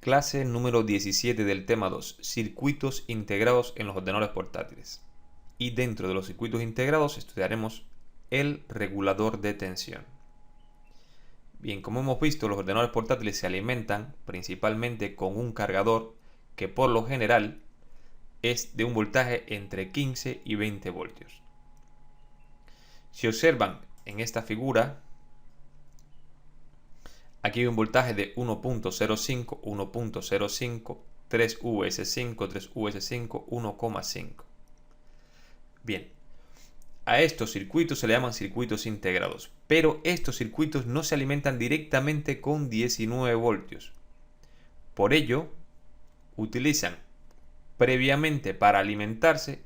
Clase número 17 del tema 2, circuitos integrados en los ordenadores portátiles. Y dentro de los circuitos integrados estudiaremos el regulador de tensión. Bien, como hemos visto, los ordenadores portátiles se alimentan principalmente con un cargador que por lo general es de un voltaje entre 15 y 20 voltios. Si observan en esta figura, aquí hay un voltaje de 1.05, 1.05, 3 US5, 3 US5, 1,5. Bien, a estos circuitos se le llaman circuitos integrados, pero estos circuitos no se alimentan directamente con 19 voltios. Por ello, utilizan previamente para alimentarse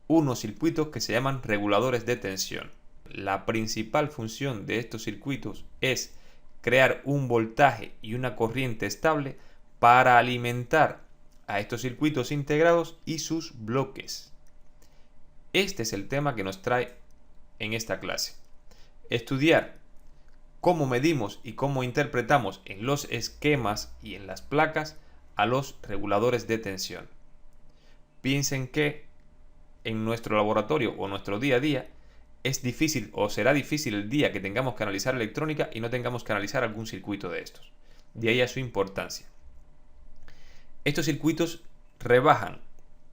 unos circuitos que se llaman reguladores de tensión. La principal función de estos circuitos es crear un voltaje y una corriente estable para alimentar a estos circuitos integrados y sus bloques. Este es el tema que nos trae en esta clase. Estudiar cómo medimos y cómo interpretamos en los esquemas y en las placas a los reguladores de tensión. Piensen que en nuestro laboratorio o nuestro día a día es difícil o será difícil el día que tengamos que analizar electrónica y no tengamos que analizar algún circuito de estos. De ahí a su importancia. Estos circuitos rebajan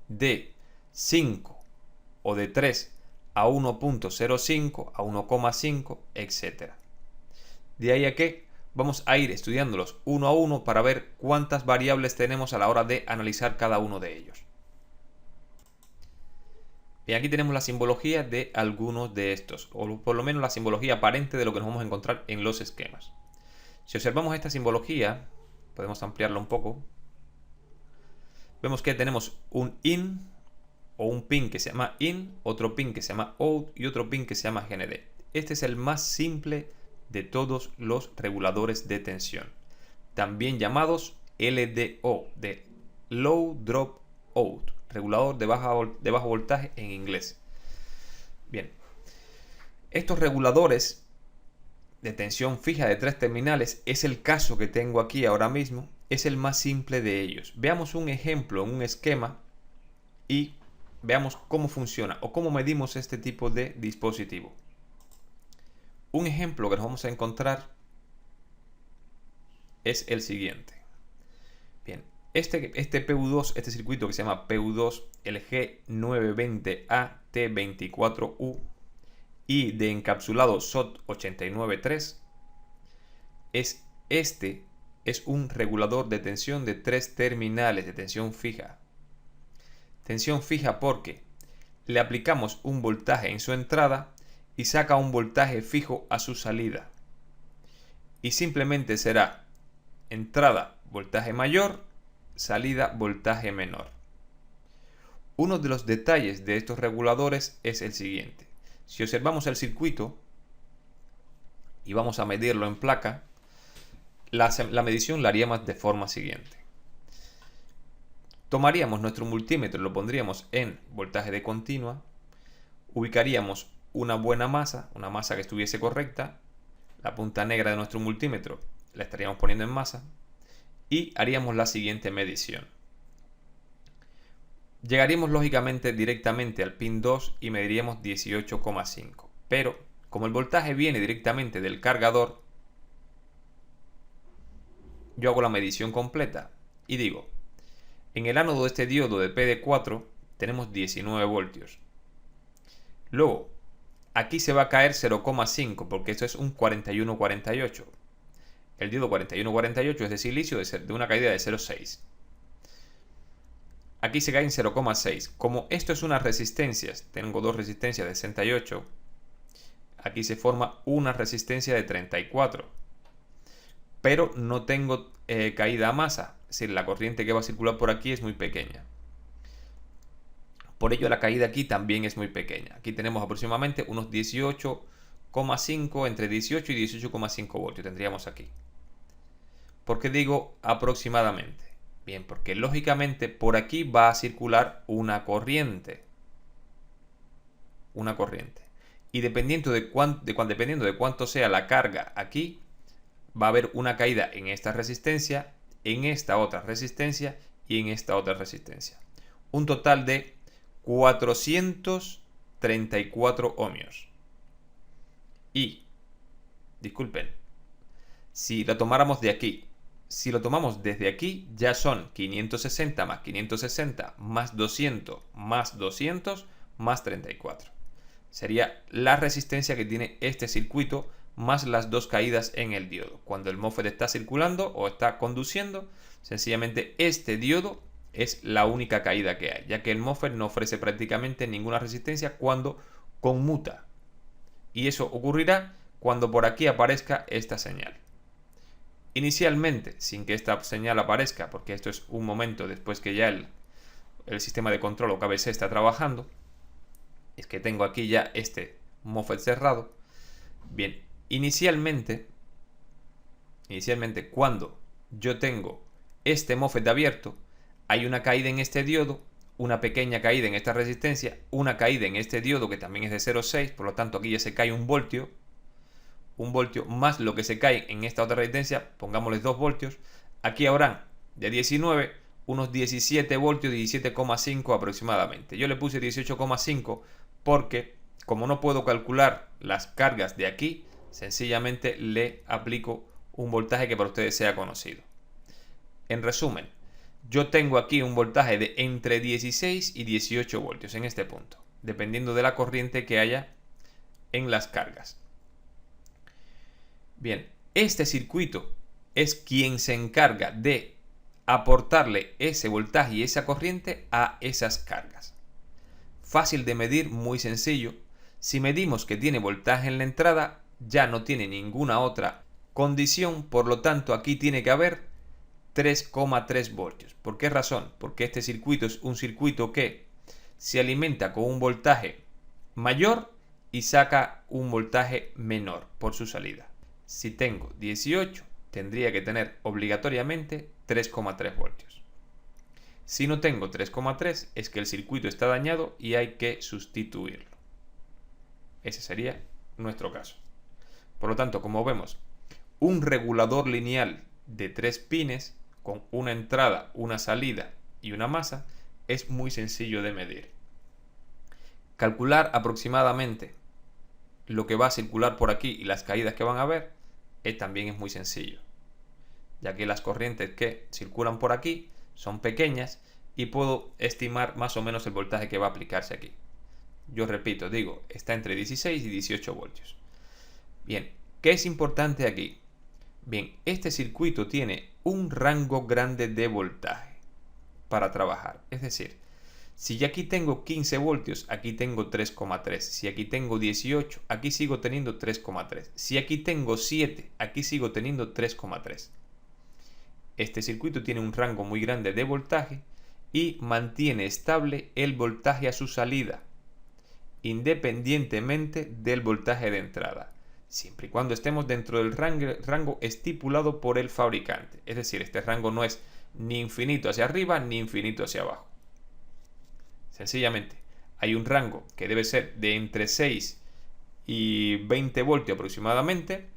de 5 o de 3 a 1.05, a 1,5, etc. De ahí a que vamos a ir estudiándolos uno a uno para ver cuántas variables tenemos a la hora de analizar cada uno de ellos. Bien, aquí tenemos la simbología de algunos de estos, o por lo menos la simbología aparente de lo que nos vamos a encontrar en los esquemas. Si observamos esta simbología, podemos ampliarla un poco. Vemos que tenemos un in o un pin que se llama in, otro pin que se llama out y otro pin que se llama GND. Este es el más simple de todos los reguladores de tensión, también llamados LDO, de Low Drop Out, regulador de bajo voltaje en inglés. Bien, estos reguladores de tensión fija de 3 terminales es el caso que tengo aquí ahora mismo, es el más simple de ellos. Veamos un ejemplo en un esquema y veamos cómo funciona o cómo medimos este tipo de dispositivo. Un ejemplo que nos vamos a encontrar es el siguiente. Bien, este PU2, este circuito que se llama PU2, el G920AT24U y de encapsulado SOT893, es un regulador de tensión de 3 terminales de tensión fija. Tensión fija porque le aplicamos un voltaje en su entrada y saca un voltaje fijo a su salida. Y simplemente será entrada voltaje mayor, salida voltaje menor. Uno de los detalles de estos reguladores es el siguiente. Si observamos el circuito y vamos a medirlo en placa, la medición la haríamos de forma siguiente. Tomaríamos nuestro multímetro y lo pondríamos en voltaje de continua, ubicaríamos una buena masa, una masa que estuviese correcta, la punta negra de nuestro multímetro la estaríamos poniendo en masa y haríamos la siguiente medición. Llegaríamos lógicamente directamente al pin 2 y mediríamos 18,5, pero como el voltaje viene directamente del cargador, yo hago la medición completa y digo, en el ánodo de este diodo de PD4 tenemos 19 voltios. Luego, aquí se va a caer 0,5 porque esto es un 4148. El diodo 4148 es de silicio de una caída de 0,6. Aquí se cae en 0,6. Como esto es unas resistencias, tengo dos resistencias de 68. Aquí se forma una resistencia de 34. Pero no tengo caída a masa. Es decir, la corriente que va a circular por aquí es muy pequeña. Por ello la caída aquí también es muy pequeña. Aquí tenemos aproximadamente unos 18,5, entre 18 y 18,5 voltios tendríamos aquí. ¿Por qué digo aproximadamente? Bien, porque lógicamente por aquí va a circular una corriente. Una corriente. Y dependiendo de cuánto sea la carga aquí, va a haber una caída en esta resistencia en esta otra resistencia y en esta otra resistencia. Un total de 434 ohmios. Y, disculpen, si lo tomáramos de aquí, si lo tomamos desde aquí, ya son 560 más 560 más 200 más 200 más 34. Sería la resistencia que tiene este circuito más las dos caídas en el diodo. Cuando el MOSFET está circulando o está conduciendo, sencillamente este diodo es la única caída que hay, ya que el MOSFET no ofrece prácticamente ninguna resistencia cuando conmuta. Y eso ocurrirá cuando por aquí aparezca esta señal. Inicialmente, sin que esta señal aparezca, porque esto es un momento después que ya el sistema de control o KBC está trabajando, es que tengo aquí ya este MOSFET cerrado. Bien, inicialmente cuando yo tengo este MOSFET abierto, hay una caída en este diodo, una pequeña caída en esta resistencia, una caída en este diodo que también es de 0,6, por lo tanto aquí ya se cae un voltio más lo que se cae en esta otra resistencia, pongámosle 2 voltios. Aquí habrán de 19, unos 17 voltios, 17,5 aproximadamente. Yo le puse 18,5 porque como no puedo calcular las cargas de aquí, sencillamente le aplico un voltaje que para ustedes sea conocido. En resumen, yo tengo aquí un voltaje de entre 16 y 18 voltios en este punto, dependiendo de la corriente que haya en las cargas. Bien, este circuito es quien se encarga de aportarle ese voltaje y esa corriente a esas cargas. Fácil de medir, muy sencillo. Si medimos que tiene voltaje en la entrada, ya no tiene ninguna otra condición, por lo tanto aquí tiene que haber 3,3 voltios. ¿Por qué razón? Porque este circuito es un circuito que se alimenta con un voltaje mayor y saca un voltaje menor por su salida. Si tengo 18, tendría que tener obligatoriamente 3,3 voltios. Si no tengo 3,3, es que el circuito está dañado y hay que sustituirlo. Ese sería nuestro caso. Por lo tanto, como vemos, un regulador lineal de 3 pines con una entrada, una salida y una masa es muy sencillo de medir. Calcular aproximadamente lo que va a circular por aquí y las caídas que van a haber también es muy sencillo, ya que las corrientes que circulan por aquí son pequeñas y puedo estimar más o menos el voltaje que va a aplicarse aquí. Yo repito, digo, está entre 16 y 18 voltios. Bien, ¿qué es importante aquí? Bien, este circuito tiene un rango grande de voltaje para trabajar. Es decir, si ya aquí tengo 15 voltios, aquí tengo 3,3. Si aquí tengo 18, aquí sigo teniendo 3,3. Si aquí tengo 7, aquí sigo teniendo 3,3. Este circuito tiene un rango muy grande de voltaje y mantiene estable el voltaje a su salida, independientemente del voltaje de entrada, siempre y cuando estemos dentro del rango estipulado por el fabricante. Es decir, este rango no es ni infinito hacia arriba ni infinito hacia abajo. Sencillamente, hay un rango que debe ser de entre 6 y 20 voltios aproximadamente,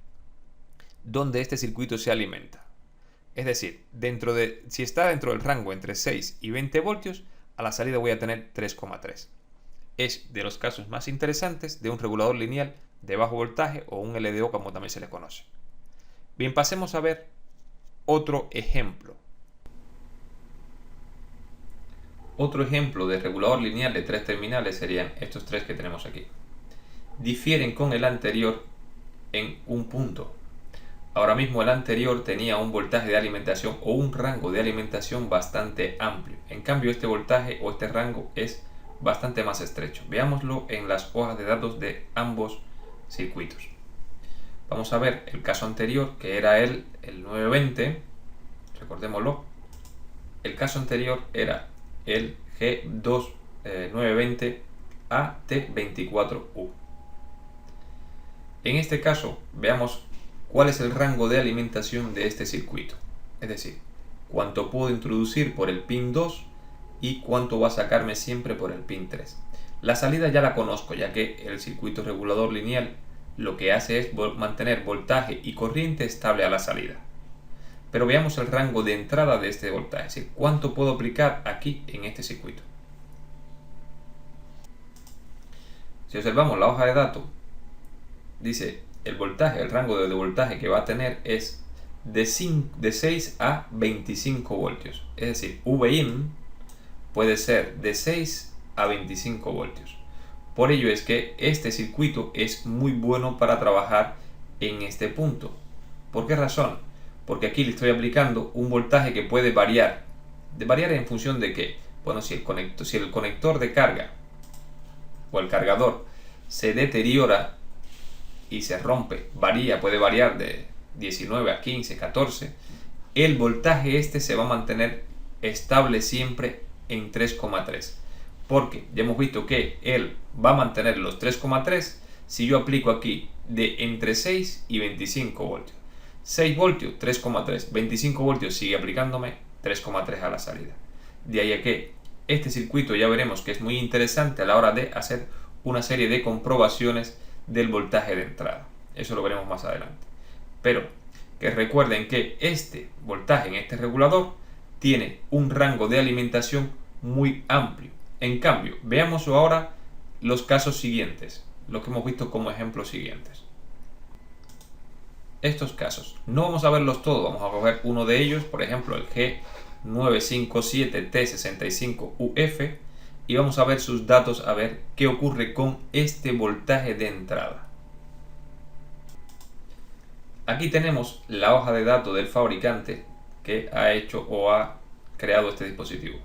donde este circuito se alimenta. Es decir, si está dentro del rango entre 6 y 20 voltios, a la salida voy a tener 3,3. Es de los casos más interesantes de un regulador lineal de bajo voltaje o un LDO como también se le conoce. Bien, pasemos a ver otro ejemplo. Otro ejemplo de regulador lineal de 3 terminales serían estos 3 que tenemos aquí. Difieren con el anterior en un punto. Ahora mismo el anterior tenía un voltaje de alimentación o un rango de alimentación bastante amplio. En cambio este voltaje o este rango es bastante más estrecho. Veámoslo en las hojas de datos de ambos circuitos. Vamos a ver el caso anterior, que era el 920. Recordémoslo. El caso anterior era el G2920AT24U. En este caso, veamos cuál es el rango de alimentación de este circuito. Es decir, cuánto puedo introducir por el pin 2 y cuánto va a sacarme siempre por el pin 3. La salida ya la conozco, ya que el circuito regulador lineal lo que hace es mantener voltaje y corriente estable a la salida. Pero veamos el rango de entrada de este voltaje, es decir, cuánto puedo aplicar aquí en este circuito. Si observamos la hoja de datos, dice el voltaje, el rango de voltaje que va a tener es de 6 a 25 voltios. Es decir, Vin puede ser de 6 a 25 voltios. Por ello es que este circuito es muy bueno para trabajar en este punto. ¿Por qué razón? Porque aquí le estoy aplicando un voltaje que puede variar. De variar en función de que, bueno, si el conector de carga o el cargador se deteriora y se rompe, puede variar de 19 a 15, 14, el voltaje este se va a mantener estable siempre en 3,3. Porque ya hemos visto que él va a mantener los 3,3 si yo aplico aquí de entre 6 y 25 voltios. 6 voltios, 3,3. 25 voltios sigue aplicándome 3,3 a la salida. De ahí a que este circuito ya veremos que es muy interesante a la hora de hacer una serie de comprobaciones del voltaje de entrada. Eso lo veremos más adelante. Pero que recuerden que este voltaje en este regulador tiene un rango de alimentación muy amplio. En cambio, veamos ahora los casos siguientes, los que hemos visto como ejemplos siguientes. Estos casos, no vamos a verlos todos, vamos a coger uno de ellos, por ejemplo el G957T65UF, y vamos a ver sus datos, a ver qué ocurre con este voltaje de entrada. Aquí tenemos la hoja de datos del fabricante que ha hecho o ha creado este dispositivo.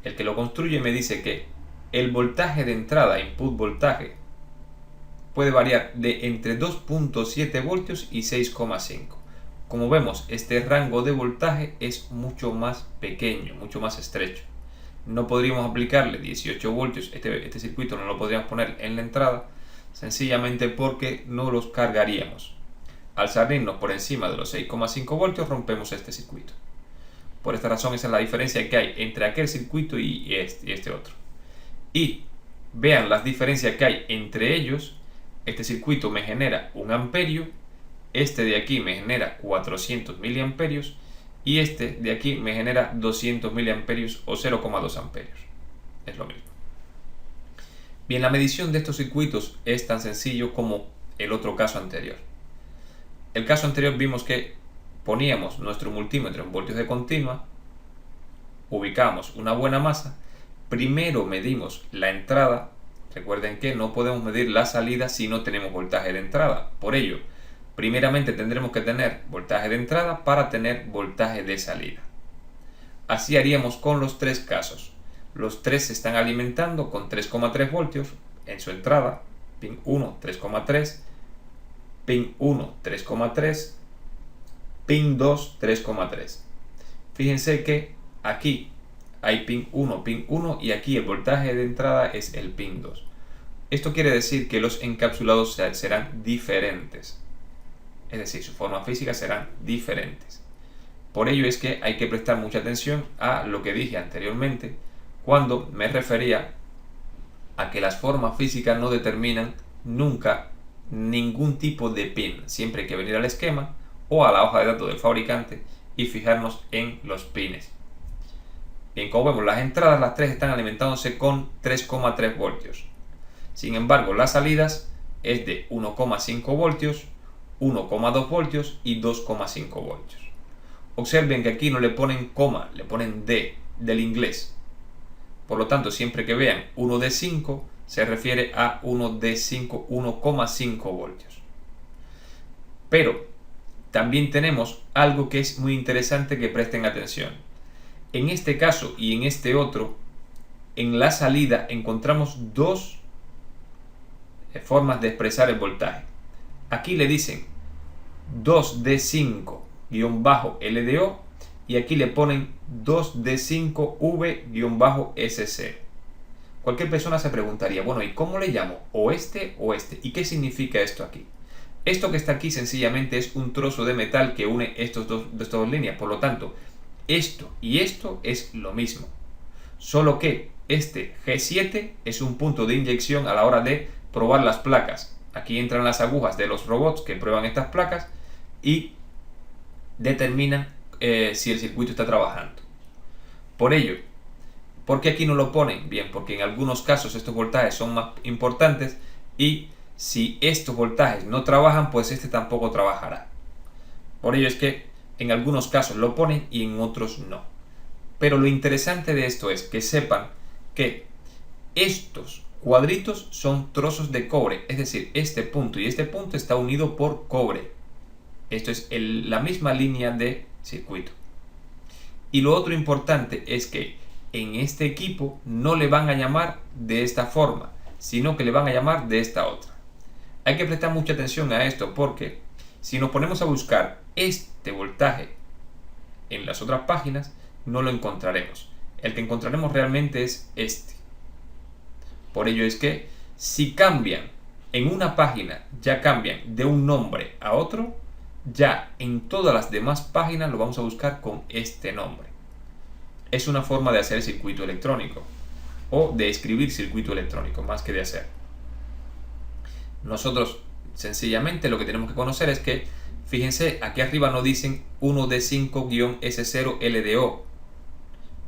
El que lo construye me dice que el voltaje de entrada, input voltaje, puede variar de entre 2.7 voltios y 6,5. Como vemos, este rango de voltaje es mucho más pequeño, mucho más estrecho. No podríamos aplicarle 18 voltios, este circuito no lo podríamos poner en la entrada, sencillamente porque no los cargaríamos. Al salirnos por encima de los 6,5 voltios rompemos este circuito. Por esta razón esa es la diferencia que hay entre aquel circuito y este otro. Y vean las diferencias que hay entre ellos. Este circuito me genera 1 amperio, este de aquí me genera 400 miliamperios y este de aquí me genera 200 miliamperios o 0,2 amperios. Es lo mismo. Bien, la medición de estos circuitos es tan sencillo como el otro caso anterior. El caso anterior vimos que poníamos nuestro multímetro en voltios de continua, ubicamos una buena masa, primero medimos la entrada. Recuerden que no podemos medir la salida si no tenemos voltaje de entrada. Por ello, primeramente tendremos que tener voltaje de entrada para tener voltaje de salida. Así haríamos con los tres casos. Los tres se están alimentando con 3,3 voltios en su entrada. Pin 1, 3,3. Pin 1, 3,3. Pin 2, 3,3. Fíjense que aquí hay pin 1 y aquí el voltaje de entrada es el pin 2. Esto quiere decir que los encapsulados serán diferentes. Es decir, su forma física serán diferentes. Por ello es que hay que prestar mucha atención a lo que dije anteriormente cuando me refería a que las formas físicas no determinan nunca ningún tipo de pin. Siempre hay que venir al esquema o a la hoja de datos del fabricante y fijarnos en los pines. Bien, como vemos, las entradas, las tres están alimentándose con 3,3 voltios. Sin embargo, las salidas es de 1,5 voltios, 1,2 voltios y 2,5 voltios. Observen que aquí no le ponen coma, le ponen D, del inglés. Por lo tanto, siempre que vean 1 de 5, se refiere a 1 de 5, 1,5 voltios. Pero también tenemos algo que es muy interesante que presten atención. En este caso y en este otro, en la salida encontramos dos formas de expresar el voltaje. Aquí le dicen 2D5-LDO y aquí le ponen 2D5V-SC. Cualquier persona se preguntaría, bueno, ¿y cómo le llamo? ¿O este o este? ¿Y qué significa esto aquí? Esto que está aquí sencillamente es un trozo de metal que une estas dos líneas. Por lo tanto, esto y esto es lo mismo. Solo que este G7 es un punto de inyección a la hora de probar las placas. Aquí entran las agujas de los robots que prueban estas placas y determinan si el circuito está trabajando. Por ello, ¿por qué aquí no lo ponen? Bien, porque en algunos casos estos voltajes son más importantes y si estos voltajes no trabajan, pues este tampoco trabajará. Por ello es que en algunos casos lo ponen y en otros no. Pero lo interesante de esto es que sepan que estos cuadritos son trozos de cobre, es decir, este punto y este punto está unido por cobre. Esto es la misma línea de circuito. Y lo otro importante es que en este equipo no le van a llamar de esta forma, sino que le van a llamar de esta otra. Hay que prestar mucha atención a esto porque si nos ponemos a buscar este voltaje en las otras páginas, no lo encontraremos. El que encontraremos realmente es este. Por ello es que si cambian en una página, ya cambian de un nombre a otro, ya en todas las demás páginas lo vamos a buscar con este nombre. Es una forma de hacer circuito electrónico o de escribir circuito electrónico más que de hacer. Nosotros sencillamente lo que tenemos que conocer es que, fíjense, aquí arriba no dicen 1D5-S0LDO.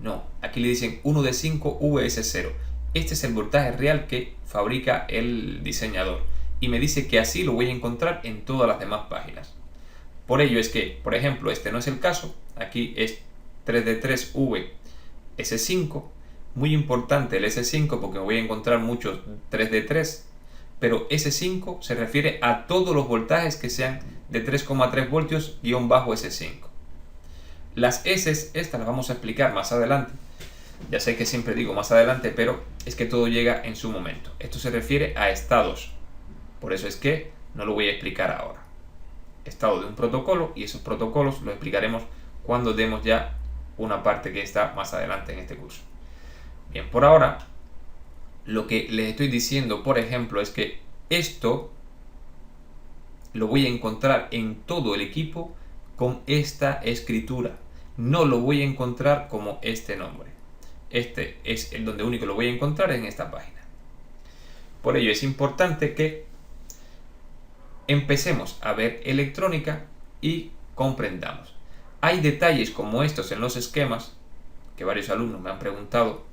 No, aquí le dicen 1D5-VS0. Este es el voltaje real que fabrica el diseñador y me dice que así lo voy a encontrar en todas las demás páginas. Por ello es que, por ejemplo, este no es el caso. Aquí es 3D3VS5. Muy importante el S5 porque voy a encontrar muchos 3D3. Pero S5 se refiere a todos los voltajes que sean de 3,3 voltios -S5. Las S, estas las vamos a explicar más adelante. Ya sé que siempre digo más adelante, pero es que todo llega en su momento. Esto se refiere a estados. Por eso es que no lo voy a explicar ahora. Estado de un protocolo y esos protocolos los explicaremos cuando demos ya una parte que está más adelante en este curso. Bien, por ahora lo que les estoy diciendo, por ejemplo, es que esto lo voy a encontrar en todo el equipo con esta escritura. No lo voy a encontrar como este nombre. Este es el donde único lo voy a encontrar en esta página. Por ello es importante que empecemos a ver electrónica y comprendamos. Hay detalles como estos en los esquemas que varios alumnos me han preguntado.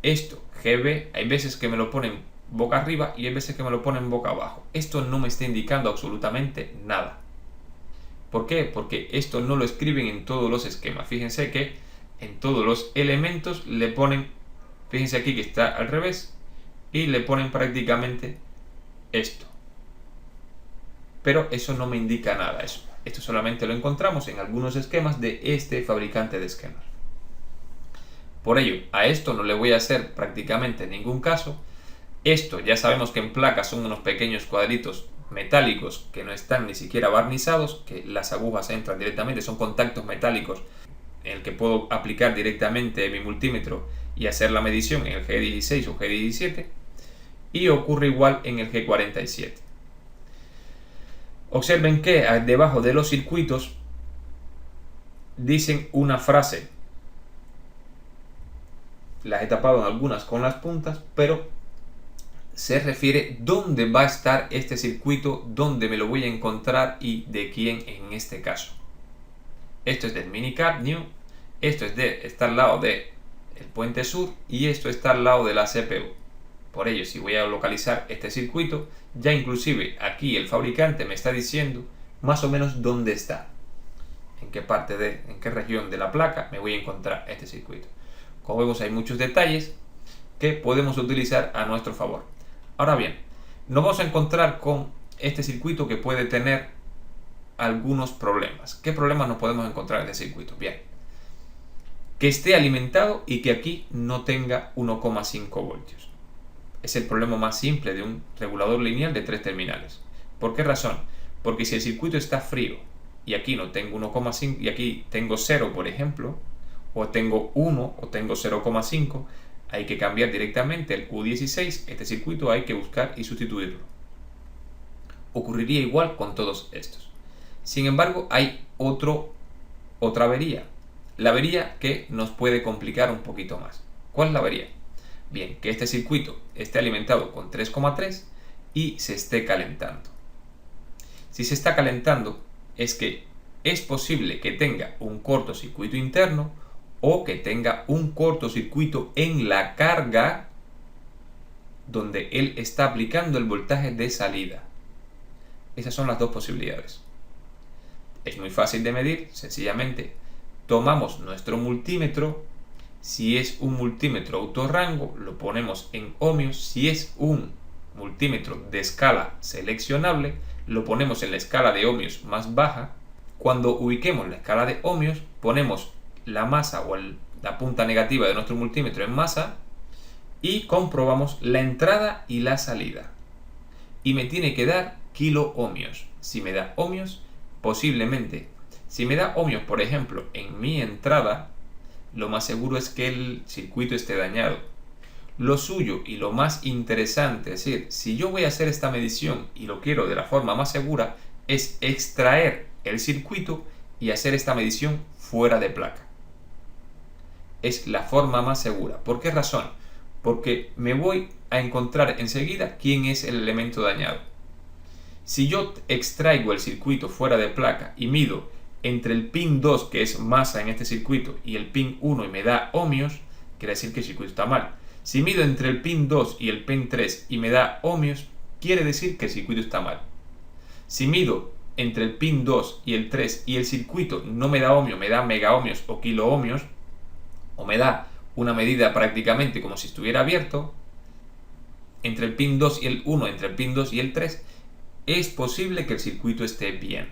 Esto, GB, hay veces que me lo ponen boca arriba y hay veces que me lo ponen boca abajo. Esto no me está indicando absolutamente nada. ¿Por qué? Porque esto no lo escriben en todos los esquemas. Fíjense que en todos los elementos le ponen, fíjense aquí que está al revés, y le ponen prácticamente esto. Pero eso no me indica nada. Esto solamente lo encontramos en algunos esquemas de este fabricante de esquemas. Por ello, a esto no le voy a hacer prácticamente ningún caso. Esto ya sabemos que en placas son unos pequeños cuadritos metálicos que no están ni siquiera barnizados, que las agujas entran directamente, son contactos metálicos en el que puedo aplicar directamente mi multímetro y hacer la medición en el G16 o G17, y ocurre igual en el G47. Observen que debajo de los circuitos dicen una frase. Las he tapado en algunas con las puntas, pero se refiere dónde va a estar este circuito, dónde me lo voy a encontrar y de quién en este caso. Esto es del minicard New, esto está al lado del puente sur y esto está al lado de la CPU. Por ello, si voy a localizar este circuito, ya inclusive aquí el fabricante me está diciendo más o menos dónde está, en qué región de la placa me voy a encontrar este circuito. Como vemos, hay muchos detalles que podemos utilizar a nuestro favor. Ahora bien, nos vamos a encontrar con este circuito que puede tener algunos problemas. ¿Qué problemas nos podemos encontrar en este circuito? Bien, que esté alimentado y que aquí no tenga 1,5 voltios. Es el problema más simple de un regulador lineal de 3 terminales. ¿Por qué razón? Porque si el circuito está frío y aquí no tengo 1,5 y aquí tengo 0, por ejemplo, o tengo 1 o tengo 0,5, hay que cambiar directamente el U16, este circuito hay que buscar y sustituirlo. Ocurriría igual con todos estos. Sin embargo, hay otra avería. La avería que nos puede complicar un poquito más. ¿Cuál es la avería? Bien, que este circuito esté alimentado con 3,3 y se esté calentando. Si se está calentando, es que es posible que tenga un cortocircuito interno o que tenga un cortocircuito en la carga donde él está aplicando el voltaje de salida. Esas son las dos posibilidades. Es muy fácil de medir, sencillamente tomamos nuestro multímetro. Si es un multímetro autorrango, lo ponemos en ohmios. Si es un multímetro de escala seleccionable, lo ponemos en la escala de ohmios más baja. Cuando ubiquemos la escala de ohmios, ponemos la masa o la punta negativa de nuestro multímetro en masa y comprobamos la entrada y la salida. Y me tiene que dar kiloohmios. Si me da ohmios, posiblemente, si me da ohmios, por ejemplo, en mi entrada, lo más seguro es que el circuito esté dañado. Lo suyo y lo más interesante, es decir, si yo voy a hacer esta medición y lo quiero de la forma más segura, es extraer el circuito y hacer esta medición fuera de placa. Es la forma más segura. ¿Por qué razón? Porque me voy a encontrar enseguida quién es el elemento dañado. Si yo extraigo el circuito fuera de placa y mido entre el pin 2, que es masa en este circuito, y el pin 1 y me da ohmios, quiere decir que el circuito está mal. Si mido entre el pin 2 y el pin 3 y me da ohmios, quiere decir que el circuito está mal. Si mido entre el pin 2 y el 3 y el circuito no me da ohmios, me da megaohmios o kiloohmios, o me da una medida prácticamente como si estuviera abierto, entre el pin 2 y el 1, entre el pin 2 y el 3, es posible que el circuito esté bien.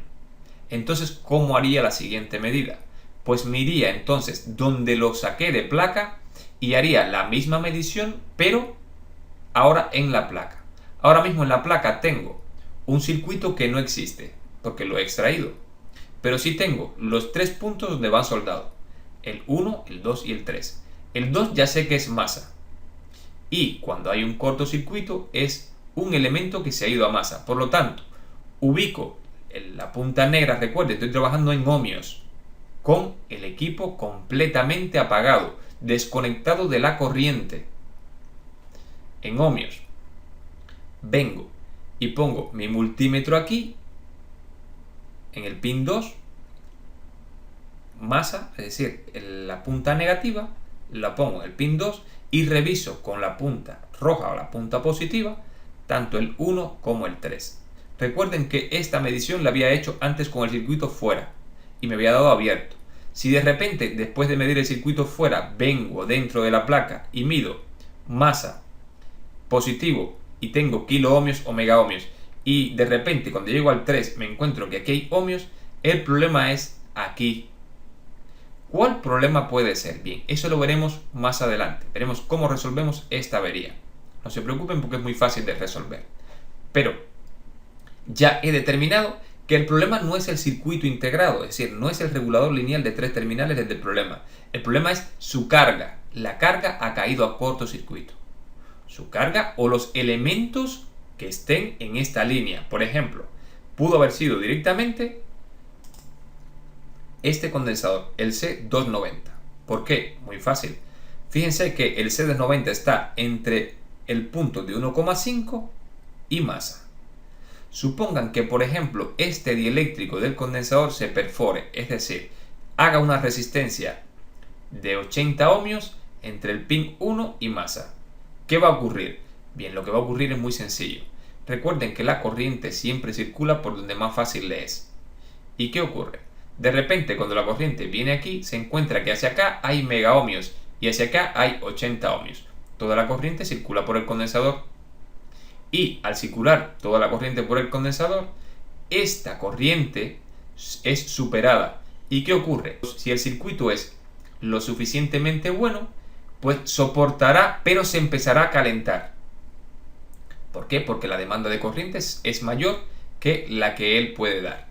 Entonces, ¿cómo haría la siguiente medida? Pues me iría entonces donde lo saqué de placa y haría la misma medición, pero ahora en la placa. Ahora mismo en la placa tengo un circuito que no existe, porque lo he extraído. Pero sí tengo los tres puntos donde van soldados. El 1, el 2 y el 3. El 2 ya sé que es masa. Y cuando hay un cortocircuito es un elemento que se ha ido a masa. Por lo tanto, ubico la punta negra, recuerde, estoy trabajando en ohmios, con el equipo completamente apagado, desconectado de la corriente. En ohmios, vengo y pongo mi multímetro aquí, en el pin 2, masa, es decir, la punta negativa, la pongo en el pin 2 y reviso con la punta roja o la punta positiva, tanto el 1 como el 3. Recuerden que esta medición la había hecho antes con el circuito fuera y me había dado abierto. Si de repente, después de medir el circuito fuera, vengo dentro de la placa y mido masa positivo y tengo kiloohmios o megaohmios, y de repente cuando llego al 3 me encuentro que aquí hay ohmios, el problema es aquí. ¿Cuál problema puede ser? Bien, eso lo veremos más adelante. Veremos cómo resolvemos esta avería. No se preocupen porque es muy fácil de resolver. Pero ya he determinado que el problema no es el circuito integrado, es decir, no es el regulador lineal de 3 terminales el problema. El problema es su carga. La carga ha caído a cortocircuito. Su carga o los elementos que estén en esta línea. Por ejemplo, pudo haber sido directamente este condensador, el C290. ¿Por qué? Muy fácil. Fíjense que el C290 está entre el punto de 1,5 y masa. Supongan que, por ejemplo, este dieléctrico del condensador se perfore, es decir, haga una resistencia de 80 ohmios entre el pin 1 y masa. ¿Qué va a ocurrir? Bien, lo que va a ocurrir es muy sencillo. Recuerden que la corriente siempre circula por donde más fácil le es. ¿Y qué ocurre? De repente, cuando la corriente viene aquí, se encuentra que hacia acá hay megaohmios y hacia acá hay 80 ohmios. Toda la corriente circula por el condensador. Y al circular toda la corriente por el condensador, esta corriente es superada. ¿Y qué ocurre? Si el circuito es lo suficientemente bueno, pues soportará, pero se empezará a calentar. ¿Por qué? Porque la demanda de corrientes es mayor que la que él puede dar.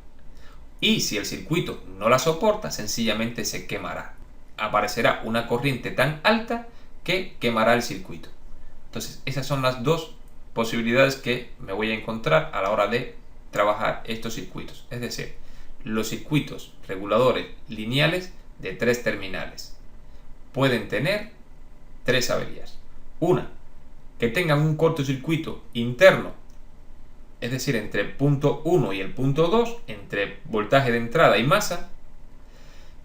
Y si el circuito no la soporta, sencillamente se quemará. Aparecerá una corriente tan alta que quemará el circuito. Entonces, esas son las dos posibilidades que me voy a encontrar a la hora de trabajar estos circuitos. Es decir, los circuitos reguladores lineales de 3 terminales pueden tener 3 averías. Una, que tengan un cortocircuito interno es decir, entre el punto 1 y el punto 2, entre voltaje de entrada y masa,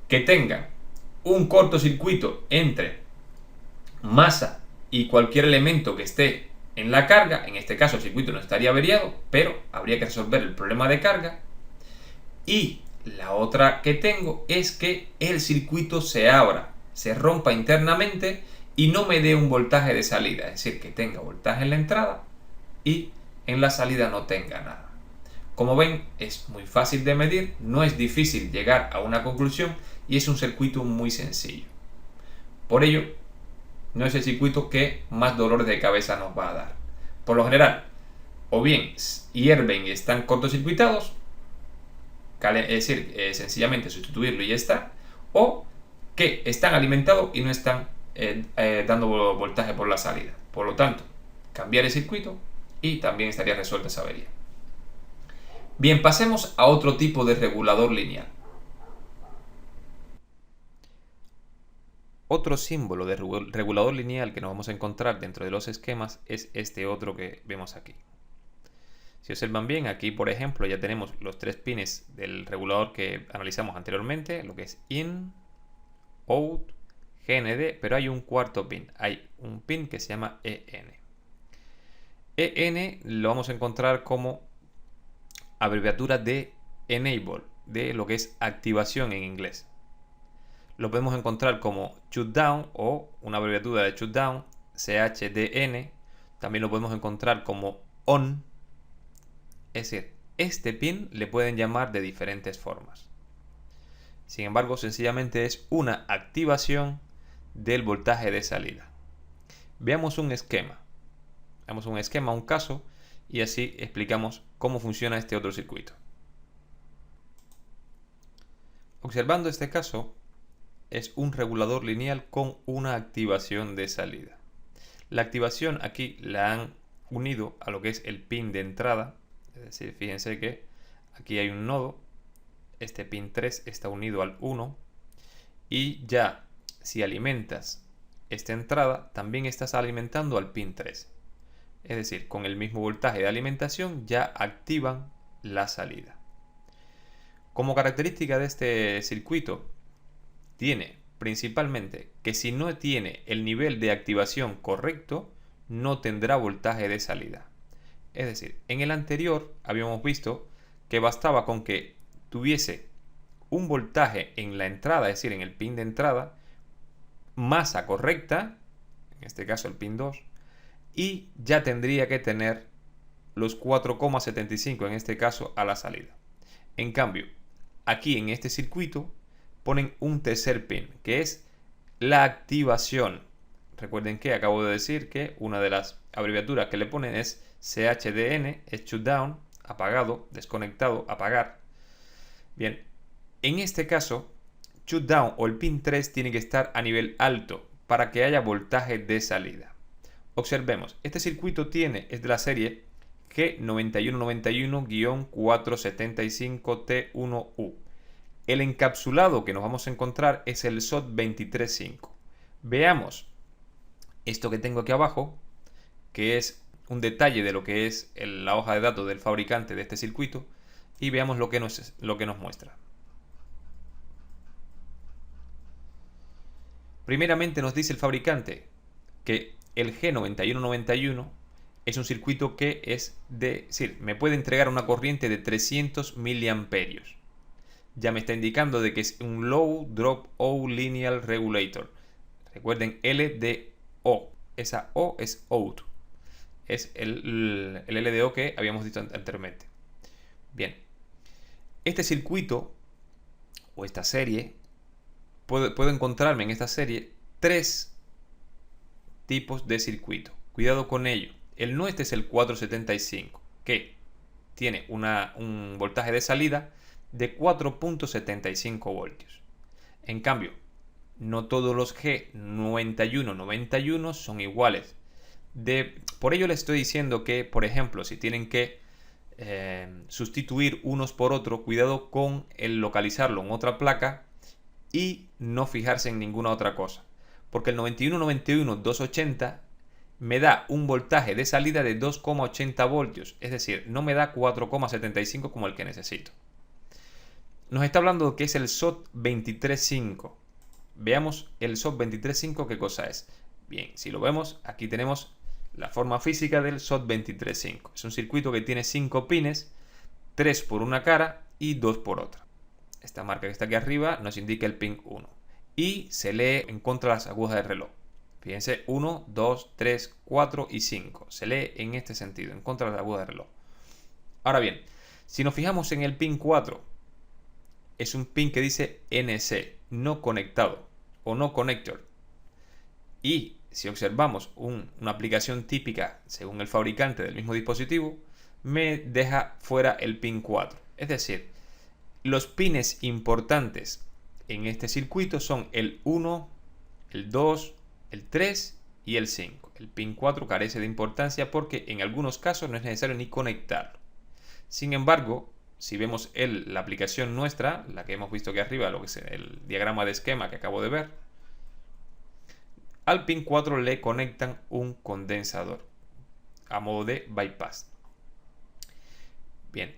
que tenga un cortocircuito entre masa y cualquier elemento que esté en la carga. En este caso el circuito no estaría averiado, pero habría que resolver el problema de carga. Y la otra que tengo es que el circuito se abra, se rompa internamente y no me dé un voltaje de salida, es decir, que tenga voltaje en la entrada y en la salida no tenga nada. Como ven, es muy fácil de medir, no es difícil llegar a una conclusión y es un circuito muy sencillo. Por ello, no es el circuito que más dolores de cabeza nos va a dar. Por lo general, o bien hierven y están cortocircuitados, es decir, sencillamente sustituirlo y ya está, o que están alimentados y no están dando voltaje por la salida. Por lo tanto, cambiar el circuito y también estaría resuelta esa avería. Bien, pasemos a otro tipo de regulador lineal. Otro símbolo de regulador lineal que nos vamos a encontrar dentro de los esquemas es este otro que vemos aquí. Si observan bien, aquí por ejemplo ya tenemos los 3 pines del regulador que analizamos anteriormente, lo que es IN, OUT, GND, pero hay un cuarto pin, hay un pin que se llama EN. EN lo vamos a encontrar como abreviatura de Enable, de lo que es activación en inglés. Lo podemos encontrar como Shutdown o una abreviatura de Shutdown, CHDN. También lo podemos encontrar como ON. Es decir, este pin le pueden llamar de diferentes formas. Sin embargo, sencillamente es una activación del voltaje de salida. Veamos un esquema. Veamos un esquema, un caso, y así explicamos cómo funciona este otro circuito. Observando este caso, es un regulador lineal con una activación de salida. La activación aquí la han unido a lo que es el pin de entrada. Es decir, fíjense que aquí hay un nodo, este pin 3 está unido al 1 y ya si alimentas esta entrada también estás alimentando al pin 3. Es decir, con el mismo voltaje de alimentación ya activan la salida. Como característica de este circuito tiene principalmente que si no tiene el nivel de activación correcto no tendrá voltaje de salida. Es decir, en el anterior habíamos visto que bastaba con que tuviese un voltaje en la entrada, es decir, en el pin de entrada, masa correcta, en este caso el pin 2, y ya tendría que tener los 4,75 en este caso a la salida. En cambio, aquí en este circuito ponen un tercer pin, que es la activación. Recuerden que acabo de decir que una de las abreviaturas que le ponen es CHDN, es shutdown, apagado, desconectado, apagar. Bien, en este caso, shutdown o el pin 3 tiene que estar a nivel alto para que haya voltaje de salida. Observemos, este circuito es de la serie G9191-475T1U. El encapsulado que nos vamos a encontrar es el SOT235. Veamos esto que tengo aquí abajo, que es un detalle de lo que es la hoja de datos del fabricante de este circuito, y veamos lo que nos muestra. Primeramente nos dice el fabricante que el G9191 es un circuito que es decir, me puede entregar una corriente de 300 miliamperios. Ya me está indicando de que es un Low Drop O Linear Regulator. Recuerden LDO, esa O es out. Es el LDO que habíamos dicho anteriormente. Bien, este circuito o esta serie, puedo encontrarme en esta serie 3 tipos de circuito. Cuidado con ello. El nuestro es el 475, que tiene un voltaje de salida de 4.75 voltios. En cambio, no todos los G9191 son iguales. Por ello les estoy diciendo que, por ejemplo, si tienen que sustituir unos por otros, cuidado con el localizarlo en otra placa y no fijarse en ninguna otra cosa. Porque el 9191-280 me da un voltaje de salida de 2,80 voltios, es decir, no me da 4,75 como el que necesito. Nos está hablando de que es el SOT 235. Veamos el SOT 235 qué cosa es. Bien, si lo vemos, aquí tenemos la forma física del SOT 235. Es un circuito que tiene 5 pines, 3 por una cara y 2 por otra. Esta marca que está aquí arriba nos indica el pin 1 y se lee en contra de las agujas del reloj. Fíjense, 1, 2, 3, 4 y 5. Se lee en este sentido, en contra de las agujas del reloj. Ahora bien, si nos fijamos en el pin 4, es un pin que dice NC, no conectado o no connector. Y si observamos una aplicación típica según el fabricante del mismo dispositivo, me deja fuera el pin 4. Es decir, los pines importantes en este circuito son el 1, el 2, el 3 y el 5. El pin 4 carece de importancia porque en algunos casos no es necesario ni conectarlo. Sin embargo, si vemos la aplicación nuestra, la que hemos visto aquí arriba, lo que es el diagrama de esquema que acabo de ver, al pin 4 le conectan un condensador a modo de bypass. Bien,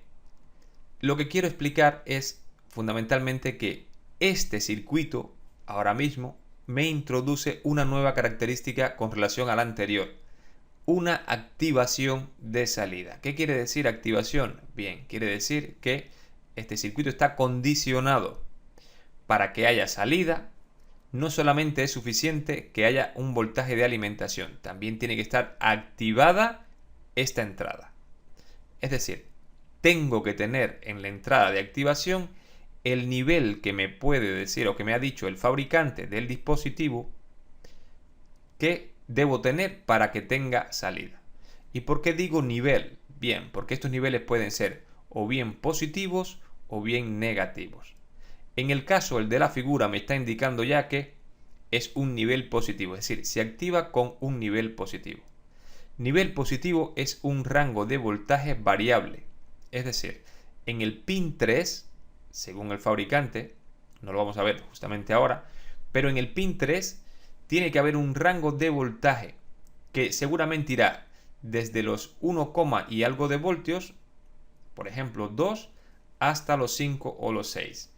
lo que quiero explicar es fundamentalmente que este circuito ahora mismo me introduce una nueva característica con relación a la anterior. Una activación de salida. ¿Qué quiere decir activación? Bien, quiere decir que este circuito está condicionado para que haya salida. No solamente es suficiente que haya un voltaje de alimentación, también tiene que estar activada esta entrada. Es decir, tengo que tener en la entrada de activación el nivel que me puede decir o que me ha dicho el fabricante del dispositivo que debo tener para que tenga salida. ¿Y por qué digo nivel? Bien, porque estos niveles pueden ser o bien positivos o bien negativos. En el caso el de la figura me está indicando ya que es un nivel positivo, es decir, se activa con un nivel positivo. Nivel positivo es un rango de voltaje variable, es decir, en el pin 3, según el fabricante, no lo vamos a ver justamente ahora, pero en el pin 3 tiene que haber un rango de voltaje que seguramente irá desde los 1, y algo de voltios, por ejemplo 2, hasta los 5 o los 6.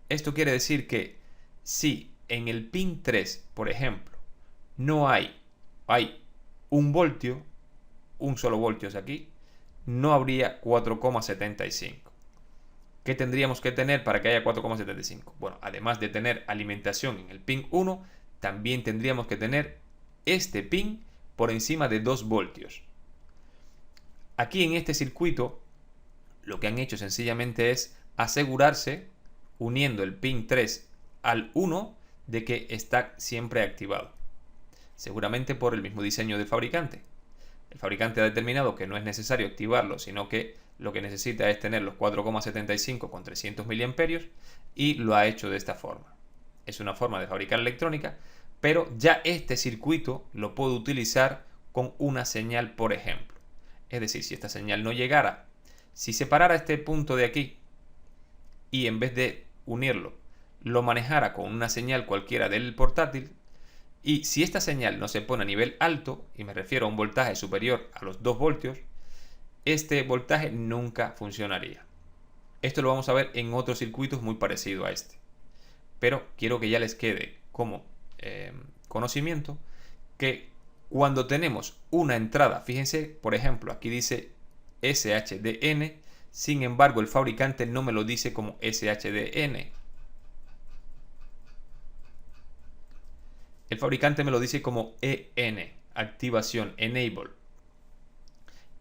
Esto quiere decir que si en el pin 3, por ejemplo, no hay 1 voltio, un solo voltio es aquí, no habría 4,75. ¿Qué tendríamos que tener para que haya 4,75? Bueno, además de tener alimentación en el pin 1, también tendríamos que tener este pin por encima de 2 voltios. Aquí en este circuito, lo que han hecho sencillamente es asegurarse, uniendo el pin 3 al 1, de que está siempre activado. Seguramente por el mismo diseño del fabricante. El fabricante ha determinado que no es necesario activarlo, sino que lo que necesita es tener los 4,75 con 300 mA y lo ha hecho de esta forma. Es una forma de fabricar electrónica, pero ya este circuito lo puedo utilizar con una señal, por ejemplo. Es decir, si esta señal no llegara, si separara este punto de aquí y en vez de unirlo, lo manejara con una señal cualquiera del portátil, y si esta señal no se pone a nivel alto, y me refiero a un voltaje superior a los 2 voltios, este voltaje nunca funcionaría. Esto lo vamos a ver en otros circuitos muy parecido a este. Pero quiero que ya les quede como conocimiento que cuando tenemos una entrada, fíjense, por ejemplo, aquí dice SHDN, sin embargo el fabricante no me lo dice como SHDN. El fabricante me lo dice como EN, activación, enable.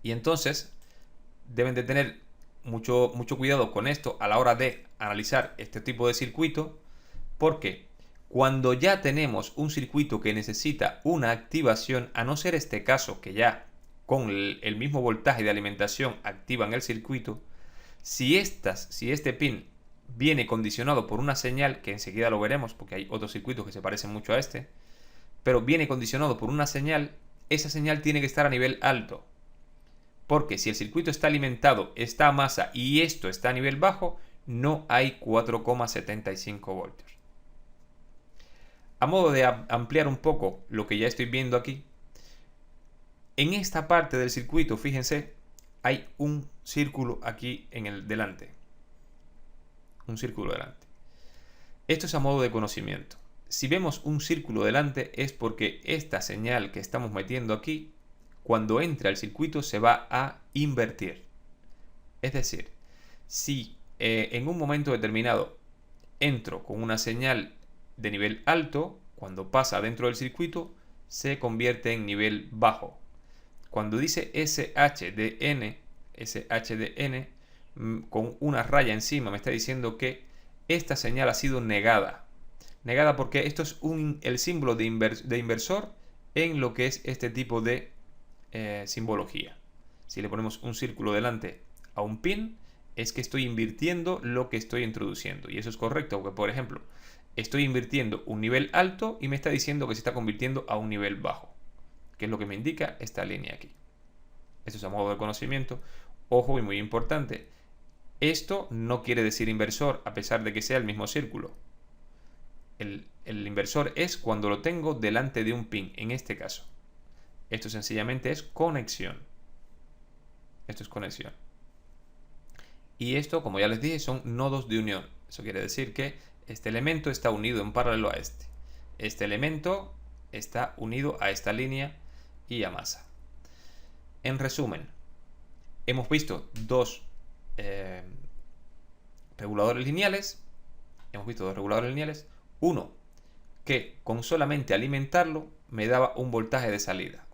Y entonces deben de tener mucho cuidado con esto a la hora de analizar este tipo de circuito, porque cuando ya tenemos un circuito que necesita una activación, a no ser este caso que ya con el mismo voltaje de alimentación activan el circuito, si este pin viene condicionado por una señal, que enseguida lo veremos porque hay otros circuitos que se parecen mucho a este, pero viene condicionado por una señal, esa señal tiene que estar a nivel alto. Porque si el circuito está alimentado, está a masa y esto está a nivel bajo, no hay 4,75 voltios. A modo de ampliar un poco lo que ya estoy viendo aquí, En esta parte del circuito, fíjense, hay un círculo aquí en el delante. Un círculo delante. Esto es a modo de conocimiento. Si vemos un círculo delante es porque esta señal que estamos metiendo aquí, cuando entre al circuito se va a invertir. Es decir, si en un momento determinado entro con una señal de nivel alto, cuando pasa dentro del circuito se convierte en nivel bajo. Cuando dice SHDN, con una raya encima, me está diciendo que esta señal ha sido negada. Negada porque esto es el símbolo de inversor en lo que es este tipo de simbología. Si le ponemos un círculo delante a un pin, es que estoy invirtiendo lo que estoy introduciendo. Y eso es correcto, porque por ejemplo, estoy invirtiendo un nivel alto y me está diciendo que se está convirtiendo a un nivel bajo, que es lo que me indica esta línea aquí. Esto es a modo de conocimiento. Ojo, y muy importante, esto no quiere decir inversor a pesar de que sea el mismo círculo. El inversor es cuando lo tengo delante de un pin, en este caso. Esto sencillamente es conexión. Esto es conexión. Y esto, como ya les dije, son nodos de unión. Eso quiere decir que este elemento está unido en paralelo a este. Este elemento está unido a esta línea y a masa. En resumen, hemos visto dos reguladores lineales. Uno que con solamente alimentarlo me daba un voltaje de salida.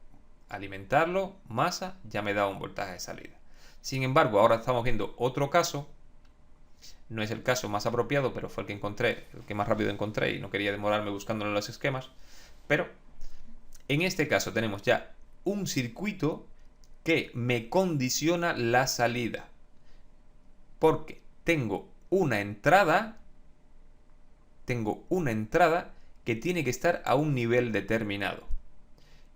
Alimentarlo, masa, ya me daba un voltaje de salida. Sin embargo, ahora estamos viendo otro caso. No es el caso más apropiado, pero fue el que encontré, el que más rápido encontré y no quería demorarme buscándolo en los esquemas. Pero en este caso tenemos ya un circuito que me condiciona la salida. Porque tengo una entrada que tiene que estar a un nivel determinado.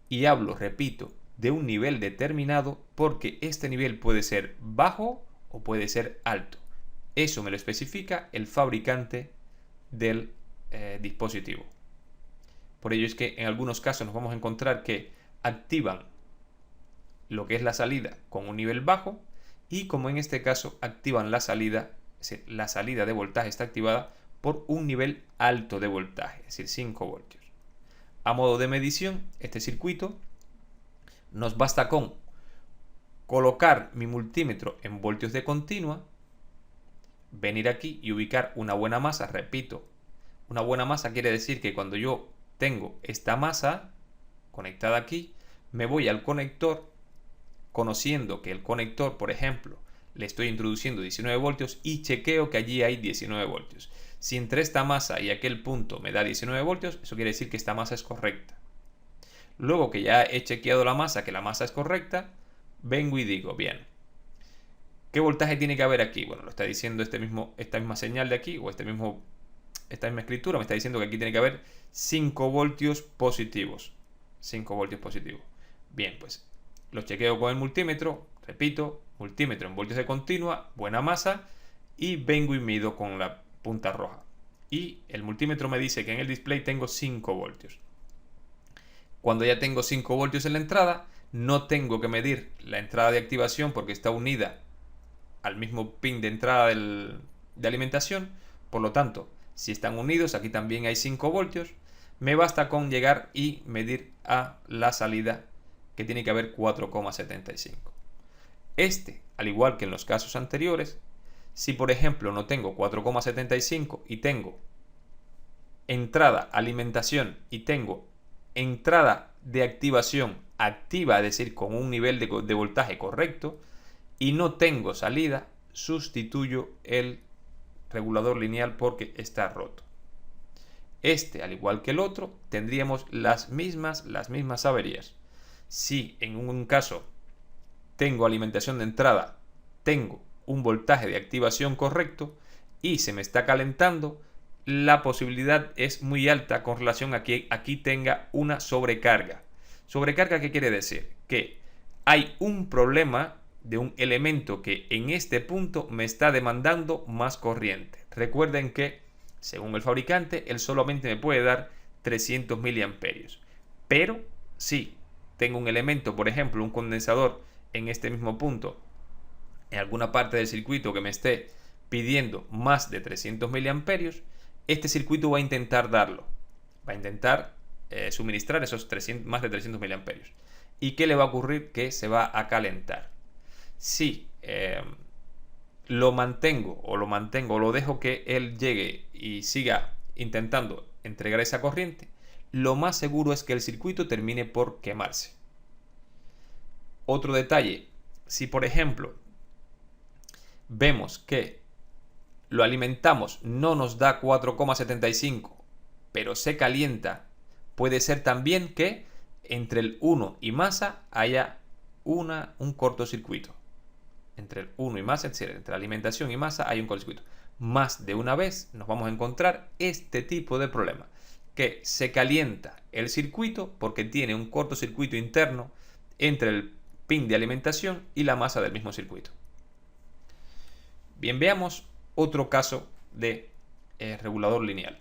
Y hablo, repito, de un nivel determinado porque este nivel puede ser bajo o puede ser alto. Eso me lo especifica el fabricante del dispositivo. Por ello es que en algunos casos nos vamos a encontrar que activan lo que es la salida con un nivel bajo y como en este caso activan la salida de voltaje está activada por un nivel alto de voltaje, es decir, 5 voltios. A modo de medición, este circuito nos basta con colocar mi multímetro en voltios de continua, venir aquí y ubicar una buena masa. Repito, una buena masa quiere decir que cuando yo tengo esta masa conectada aquí, me voy al conector, conociendo que el conector, por ejemplo, le estoy introduciendo 19 voltios y chequeo que allí hay 19 voltios. Si entre esta masa y aquel punto me da 19 voltios, eso quiere decir que esta masa es correcta. Luego que ya he chequeado la masa, que la masa es correcta, vengo y digo, bien, ¿qué voltaje tiene que haber aquí? Bueno, lo está diciendo esta misma señal de aquí, o esta misma escritura, me está diciendo que aquí tiene que haber 5 voltios positivos. 5 voltios positivos. Bien, pues lo chequeo con el multímetro, repito, multímetro en voltios de continua, buena masa, y vengo y mido con la punta roja. Y el multímetro me dice que en el display tengo 5 voltios. Cuando ya tengo 5 voltios en la entrada, no tengo que medir la entrada de activación porque está unida al mismo pin de entrada de alimentación. Por lo tanto, si están unidos, aquí también hay 5 voltios. Me basta con llegar y medir a la salida, que tiene que haber 4,75. Al igual que en los casos anteriores, si por ejemplo no tengo 4,75 y tengo entrada alimentación y tengo entrada de activación activa, es decir, con un nivel de voltaje correcto, y no tengo salida, sustituyo el regulador lineal porque está roto. Al igual que el otro, tendríamos las mismas averías. Si en un caso tengo alimentación de entrada, tengo un voltaje de activación correcto y se me está calentando, la posibilidad es muy alta con relación a que aquí tenga una sobrecarga. ¿Sobrecarga qué quiere decir? Que hay un problema de un elemento que en este punto me está demandando más corriente. Recuerden que, según el fabricante, él solamente me puede dar 300 miliamperios. Pero, si tengo un elemento, por ejemplo, un condensador en este mismo punto, en alguna parte del circuito que me esté pidiendo más de 300 miliamperios, este circuito va a intentar darlo. Va a intentar suministrar esos más de 300 miliamperios. ¿Y qué le va a ocurrir? Que se va a calentar. Si lo mantengo o lo dejo que él llegue y siga intentando entregar esa corriente, lo más seguro es que el circuito termine por quemarse. Otro detalle, si por ejemplo vemos que lo alimentamos, no nos da 4,75, pero se calienta, puede ser también que entre el 1 y masa haya un cortocircuito. Entre el 1 y masa, es decir, entre alimentación y masa hay un cortocircuito. Más de una vez nos vamos a encontrar este tipo de problema, que se calienta el circuito porque tiene un cortocircuito interno entre el pin de alimentación y la masa del mismo circuito. Bien, veamos otro caso de regulador lineal.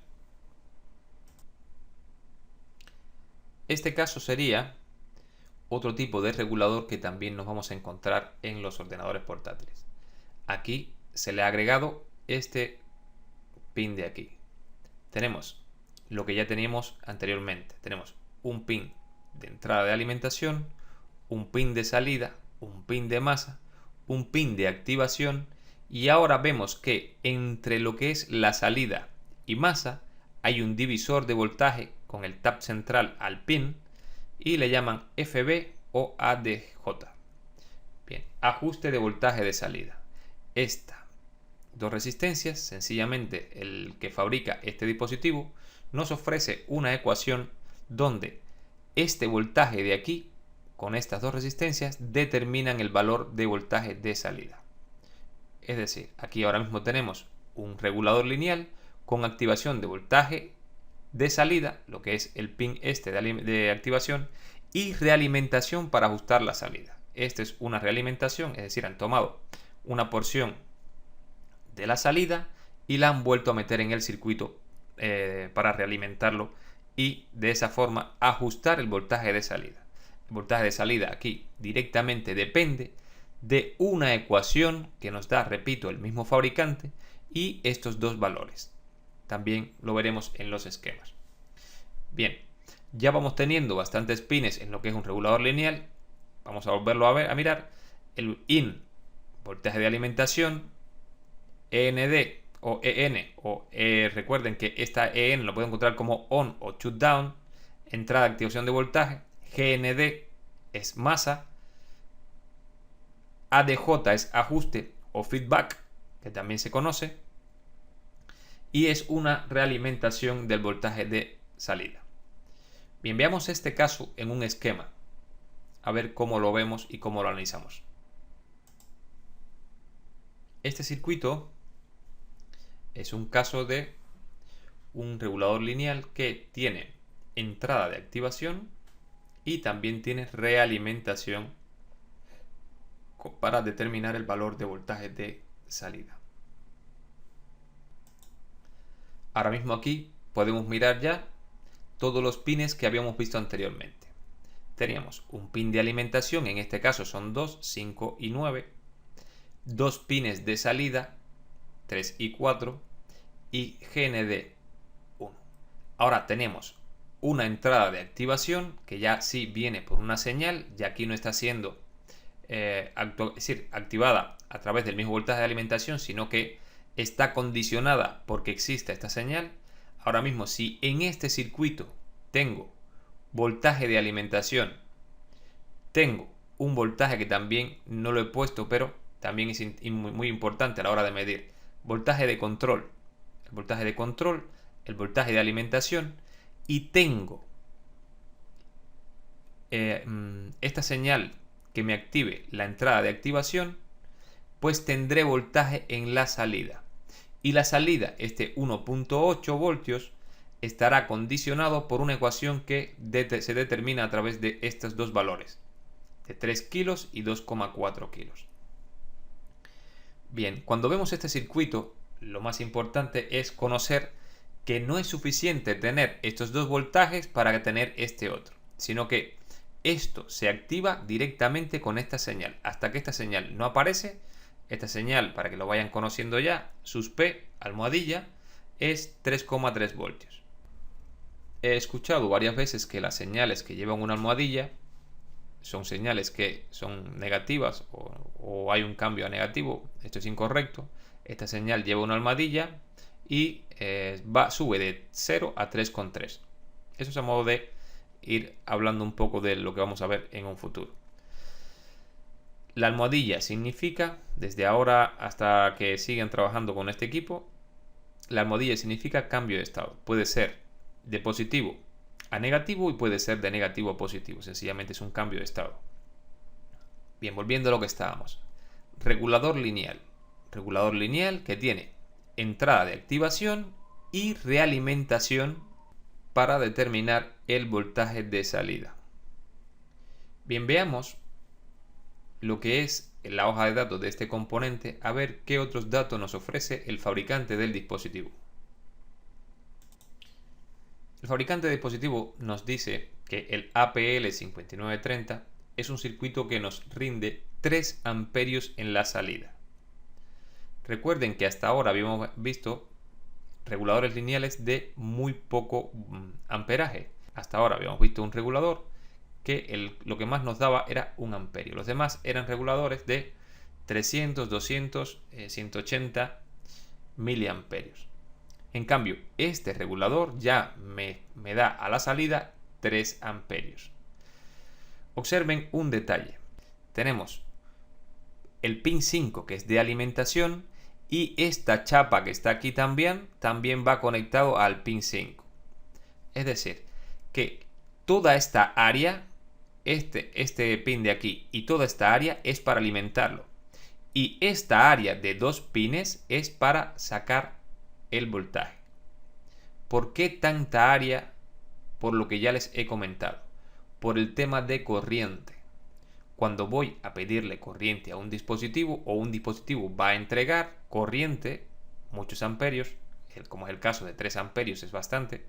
Este caso sería otro tipo de regulador que también nos vamos a encontrar en los ordenadores portátiles. Aquí se le ha agregado este pin de aquí. Tenemos lo que ya teníamos anteriormente. Tenemos un pin de entrada de alimentación, un pin de salida, un pin de masa, un pin de activación, y ahora vemos que entre lo que es la salida y masa hay un divisor de voltaje con el tap central al pin y le llaman FB o ADJ. Bien, ajuste de voltaje de salida. Estas dos resistencias, sencillamente el que fabrica este dispositivo nos ofrece una ecuación donde este voltaje de aquí con estas dos resistencias determinan el valor de voltaje de salida. Es decir, aquí ahora mismo tenemos un regulador lineal con activación de voltaje de salida, lo que es el pin este de activación, y realimentación para ajustar la salida. Esta es una realimentación, es decir, han tomado una porción de la salida y la han vuelto a meter en el circuito para realimentarlo y de esa forma ajustar el voltaje de salida. El voltaje de salida aquí directamente depende de una ecuación que nos da, repito, el mismo fabricante y estos dos valores. También lo veremos en los esquemas. Bien, ya vamos teniendo bastantes pines en lo que es un regulador lineal. Vamos a volverlo a mirar. El IN, voltaje de alimentación, END o EN, recuerden que esta EN lo pueden encontrar como ON o shutdown, entrada de activación de voltaje, GND es masa, ADJ es ajuste o feedback, que también se conoce, y es una realimentación del voltaje de salida. Bien, veamos este caso en un esquema, a ver cómo lo vemos y cómo lo analizamos. Este circuito es un caso de un regulador lineal que tiene entrada de activación y también tiene realimentación para determinar el valor de voltaje de salida. Ahora mismo aquí podemos mirar ya todos los pines que habíamos visto anteriormente. Teníamos un pin de alimentación, en este caso son 2, 5 y 9, dos pines de salida, 3 y 4, y GND 1. Ahora tenemos una entrada de activación que ya sí viene por una señal, ya aquí no está siendo activada a través del mismo voltaje de alimentación, sino que está condicionada porque existe esta señal. Ahora mismo, si en este circuito tengo voltaje de alimentación, tengo un voltaje que también no lo he puesto, pero también es muy importante a la hora de medir, voltaje de control, el voltaje de control, el voltaje de alimentación, y tengo esta señal que me active la entrada de activación, pues tendré voltaje en la salida. Y la salida, este 1.8 voltios, estará condicionado por una ecuación que se determina a través de estos dos valores, de 3 kilos y 2,4 kilos. Bien, cuando vemos este circuito, lo más importante es conocer que no es suficiente tener estos dos voltajes para tener este otro, sino que Esto se activa directamente con esta señal. Hasta que esta señal no aparece, esta señal, para que lo vayan conociendo ya, sus P, almohadilla, es 3,3 voltios. He escuchado varias veces que las señales que llevan una almohadilla son señales que son negativas o hay un cambio a negativo. Esto es incorrecto. Esta señal lleva una almohadilla y sube de 0 a 3,3. Eso es a modo de ir hablando un poco de lo que vamos a ver en un futuro. La almohadilla significa, desde ahora hasta que sigan trabajando con este equipo, la almohadilla significa cambio de estado. Puede ser de positivo a negativo y puede ser de negativo a positivo. Sencillamente es un cambio de estado. Bien, volviendo a lo que estábamos. Regulador lineal. Regulador lineal que tiene entrada de activación y realimentación para determinar el voltaje de salida. Bien, veamos lo que es la hoja de datos de este componente, a ver qué otros datos nos ofrece el fabricante del dispositivo. El fabricante del dispositivo nos dice que el APL5930 es un circuito que nos rinde 3 amperios en la salida. Recuerden que hasta ahora habíamos visto reguladores lineales de muy poco amperaje. Hasta ahora habíamos visto un regulador que lo que más nos daba era 1 amperio. Los demás eran reguladores de 300, 200, 180 miliamperios. En cambio, este regulador ya me da a la salida 3 amperios. Observen un detalle. Tenemos el pin 5 que es de alimentación y esta chapa que está aquí también va conectado al pin 5. Es decir, que toda esta área, este pin de aquí y toda esta área es para alimentarlo. Y esta área de 2 pines es para sacar el voltaje. ¿Por qué tanta área? Por lo que ya les he comentado. Por el tema de corriente. Cuando voy a pedirle corriente a un dispositivo o un dispositivo va a entregar corriente, muchos amperios, como es el caso de 3 amperios es bastante,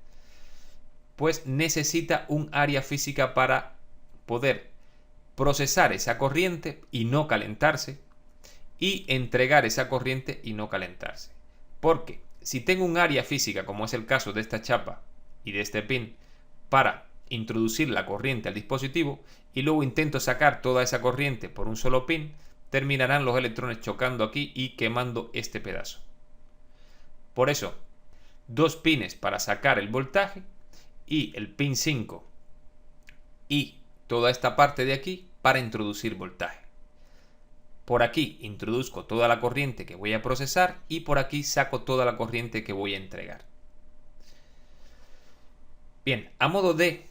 pues necesita un área física para poder procesar esa corriente y no calentarse y entregar esa corriente y no calentarse. Porque si tengo un área física, como es el caso de esta chapa y de este pin, para introducir la corriente al dispositivo y luego intento sacar toda esa corriente por un solo pin, terminarán los electrones chocando aquí y quemando este pedazo. Por eso, 2 pines para sacar el voltaje y el pin 5 y toda esta parte de aquí para introducir voltaje. Por aquí introduzco toda la corriente que voy a procesar y por aquí saco toda la corriente que voy a entregar. Bien, a modo de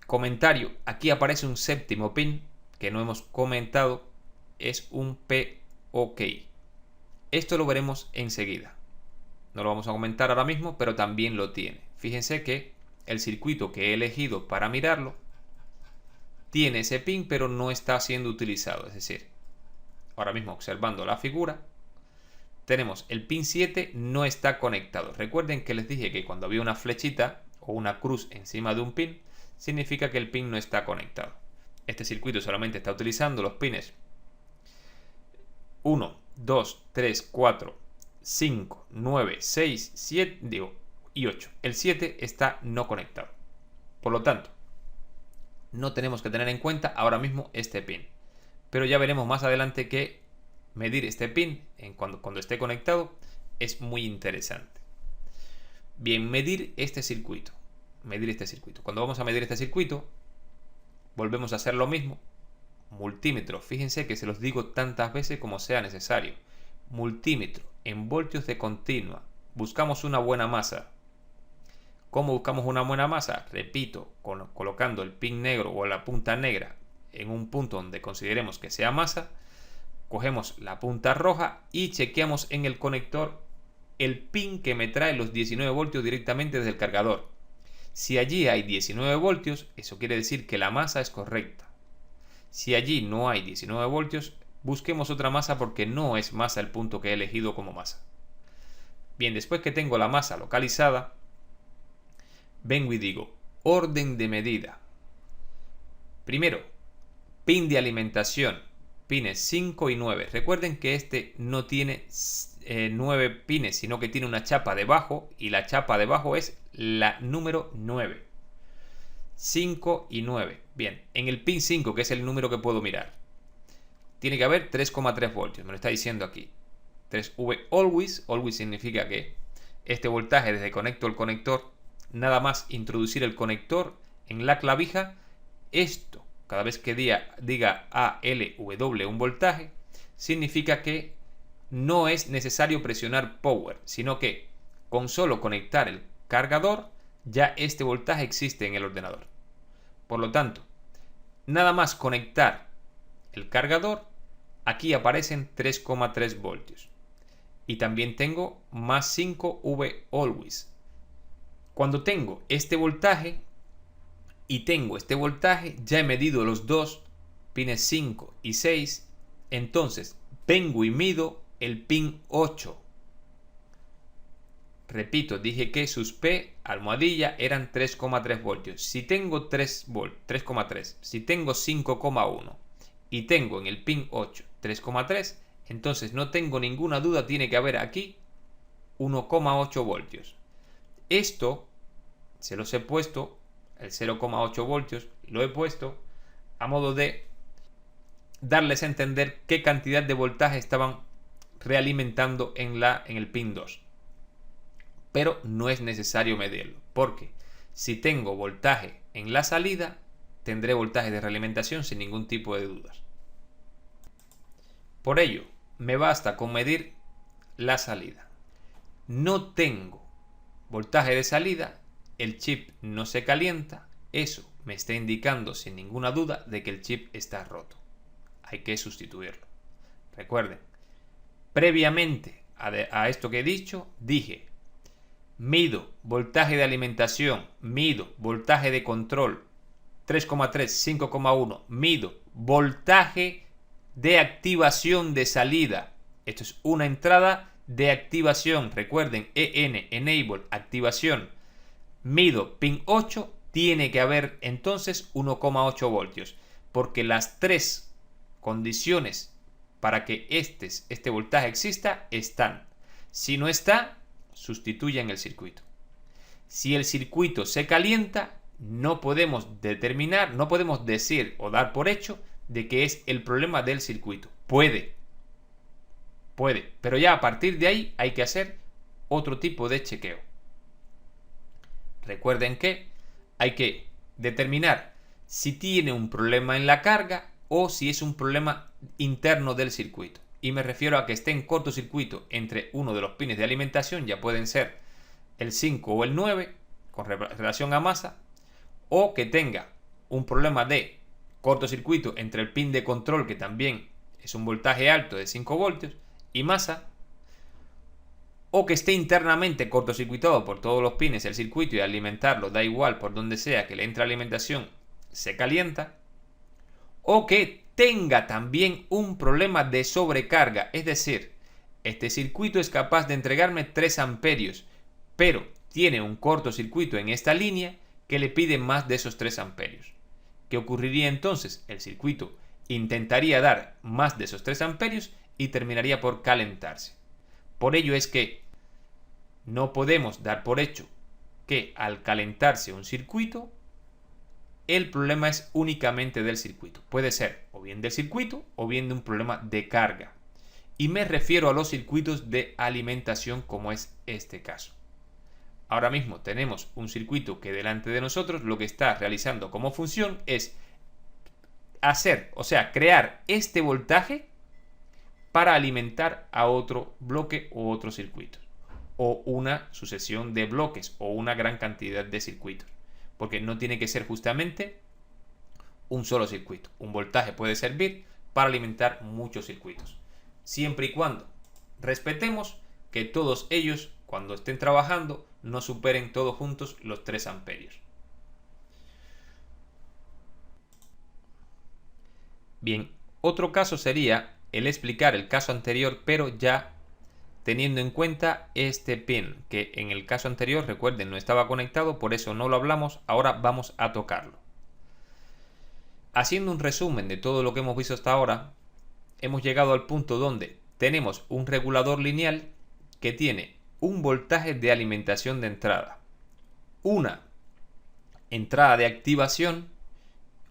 comentario, aquí aparece un séptimo pin que no hemos comentado, es un POK. Esto lo veremos enseguida. No lo vamos a comentar ahora mismo, pero también lo tiene. Fíjense que el circuito que he elegido para mirarlo tiene ese pin, pero no está siendo utilizado. Es decir, ahora mismo observando la figura, tenemos el pin 7 no está conectado. Recuerden que les dije que cuando había una flechita o una cruz encima de un pin, significa que el pin no está conectado. Este circuito solamente está utilizando los pines 1, 2, 3, 4, 5, 9, 6, 7 y 8. El 7 está no conectado. Por lo tanto, no tenemos que tener en cuenta ahora mismo este pin. Pero ya veremos más adelante que medir este pin cuando esté conectado es muy interesante. Bien, medir este circuito. Cuando vamos a medir este circuito, volvemos a hacer lo mismo. Multímetro, fíjense que se los digo tantas veces como sea necesario. Multímetro en voltios de continua. Buscamos una buena masa. ¿Cómo buscamos una buena masa? Repito, colocando el pin negro o la punta negra en un punto donde consideremos que sea masa. Cogemos la punta roja y chequeamos en el conector el pin que me trae los 19 voltios directamente desde el cargador. Si allí hay 19 voltios, eso quiere decir que la masa es correcta. Si allí no hay 19 voltios, busquemos otra masa porque no es masa el punto que he elegido como masa. Bien, después que tengo la masa localizada, vengo y digo orden de medida. Primero, pin de alimentación, pines 5 y 9. Recuerden que este no tiene 9 pines, sino que tiene una chapa debajo, y la chapa debajo es la número 9. 5 y 9. Bien, en el pin 5, que es el número que puedo mirar, tiene que haber 3,3 voltios, me lo está diciendo aquí. 3V always, always significa que este voltaje, desde conecto el conector, nada más introducir el conector en la clavija, esto, cada vez que diga ALW un voltaje, significa que no es necesario presionar power, sino que con solo conectar el cargador, ya este voltaje existe en el ordenador. Por lo tanto, nada más conectar el cargador, aquí aparecen 3,3 voltios. Y también tengo más 5V always. Cuando tengo este voltaje y tengo este voltaje, ya he medido los dos pines 5 y 6. Entonces vengo y mido el pin 8. Repito, dije que sus P almohadilla eran 3,3 voltios. Si tengo 3,3, si tengo 5,1 y tengo en el pin 8 3,3, entonces no tengo ninguna duda, tiene que haber aquí 1,8 voltios. Esto se los he puesto, el 0,8 voltios, lo he puesto a modo de darles a entender qué cantidad de voltaje estaban realimentando en el pin 2. Pero no es necesario medirlo, porque si tengo voltaje en la salida, tendré voltaje de realimentación sin ningún tipo de dudas. Por ello, me basta con medir la salida. No tengo voltaje de salida, el chip no se calienta, eso me está indicando sin ninguna duda de que el chip está roto. Hay que sustituirlo. Recuerden, previamente a esto que he dicho, dije: mido voltaje de alimentación, mido voltaje de control 3,3, 5,1, mido voltaje de activación de salida. Esto es una entrada de activación. Recuerden, EN, enable, activación. Mido pin 8, tiene que haber entonces 1,8 voltios, porque las tres condiciones para que este voltaje exista están. Si no está, sustituyan el circuito. Si el circuito se calienta, no podemos determinar, no podemos decir o dar por hecho de que es el problema del circuito. Puede, pero ya a partir de ahí hay que hacer otro tipo de chequeo. Recuerden que hay que determinar si tiene un problema en la carga o si es un problema interno del circuito. Y me refiero a que esté en cortocircuito entre uno de los pines de alimentación, ya pueden ser el 5 o el 9 con relación a masa, o que tenga un problema de cortocircuito entre el pin de control, que también es un voltaje alto de 5 voltios, y masa, o que esté internamente cortocircuitado por todos los pines el circuito y alimentarlo, da igual por donde sea que le entre alimentación, se calienta, o que tenga también un problema de sobrecarga, es decir, este circuito es capaz de entregarme 3 amperios, pero tiene un cortocircuito en esta línea que le pide más de esos 3 amperios. ¿Qué ocurriría entonces? El circuito intentaría dar más de esos 3 amperios y terminaría por calentarse. Por ello es que no podemos dar por hecho que al calentarse un circuito, el problema es únicamente del circuito. Puede ser o bien del circuito o bien de un problema de carga. Y me refiero a los circuitos de alimentación, como es este caso. Ahora mismo tenemos un circuito que delante de nosotros lo que está realizando como función es crear este voltaje para alimentar a otro bloque o otro circuito, o una sucesión de bloques o una gran cantidad de circuitos, porque no tiene que ser justamente un solo circuito. Un voltaje puede servir para alimentar muchos circuitos, siempre y cuando respetemos que todos ellos, cuando estén trabajando, no superen todos juntos los 3 amperios. Bien, otro caso sería el explicar el caso anterior, pero ya teniendo en cuenta este pin, que en el caso anterior, recuerden, no estaba conectado, por eso no lo hablamos, ahora vamos a tocarlo. haciendo un resumen de todo lo que hemos visto hasta ahora, hemos llegado al punto donde tenemos un regulador lineal que tiene un voltaje de alimentación de entrada, una entrada de activación,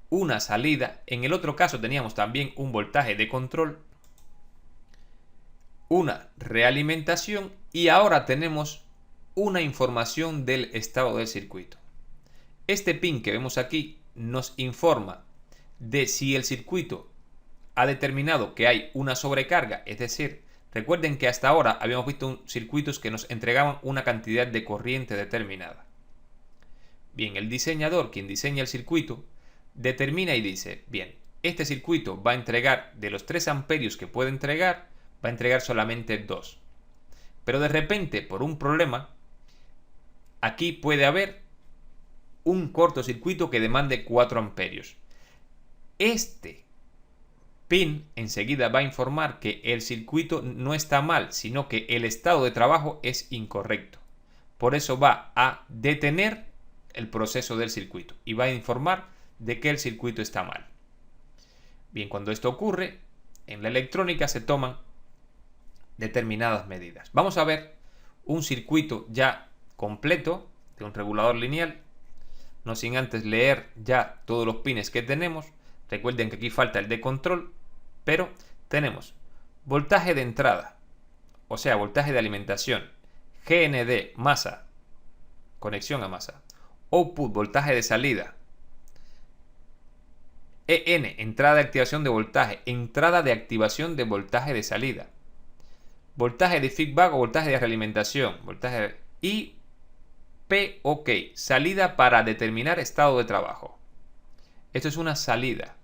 una salida. En el otro caso teníamos también un voltaje de control, una realimentación y ahora tenemos una información del estado del circuito. Este pin que vemos aquí nos informa de si el circuito ha determinado que hay una sobrecarga, es decir, recuerden que hasta ahora habíamos visto circuitos que nos entregaban una cantidad de corriente determinada. Bien, el diseñador, quien diseña el circuito, determina y dice, bien, este circuito va a entregar de los 3 amperios que puede entregar, va a entregar solamente 2. Pero de repente, por un problema, aquí puede haber un cortocircuito que demande 4 amperios. Este pin enseguida va a informar que el circuito no está mal, sino que el estado de trabajo es incorrecto. Por eso va a detener el proceso del circuito y va a informar de que el circuito está mal. Bien, cuando esto ocurre, en la electrónica se toman determinadas medidas. Vamos a ver un circuito ya completo de un regulador lineal, no sin antes leer ya todos los pines que tenemos. Recuerden que aquí falta el de control, pero tenemos voltaje de entrada, o sea, voltaje de alimentación, GND, masa, conexión a masa, output, voltaje de salida, EN, entrada de activación de voltaje, entrada de activación de voltaje de salida, voltaje de feedback o voltaje de realimentación, voltaje y POK, salida para determinar estado de trabajo. Esto es una salida.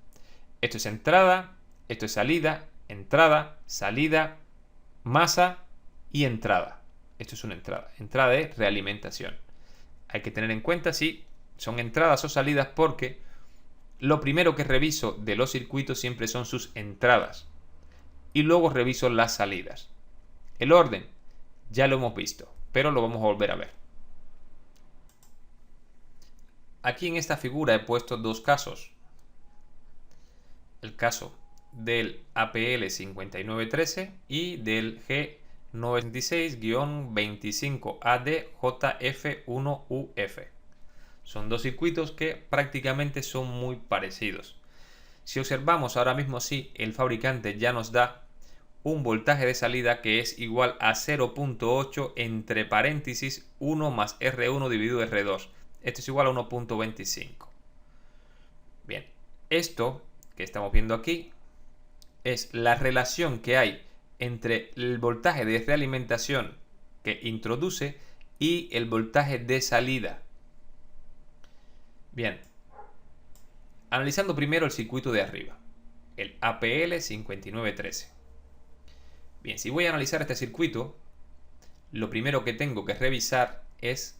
Esto es entrada, esto es salida, masa y entrada. Esto es una entrada, entrada de realimentación. Hay que tener en cuenta si son entradas o salidas porque lo primero que reviso de los circuitos siempre son sus entradas y luego reviso las salidas. El orden ya lo hemos visto, pero lo vamos a volver a ver. Aquí en esta figura he puesto dos casos. El caso del APL 5913 y del G96-25ADJF1UF. Son dos circuitos que prácticamente son muy parecidos. Si observamos ahora mismo, sí, el fabricante ya nos da un voltaje de salida que es igual a 0.8 entre paréntesis 1 más R1 dividido R2. Esto es igual a 1.25. Bien, esto que estamos viendo aquí es la relación que hay entre el voltaje de realimentación que introduce y el voltaje de salida. Bien, analizando primero el circuito de arriba, el APL 5913. Bien, si voy a analizar este circuito, lo primero que tengo que revisar es,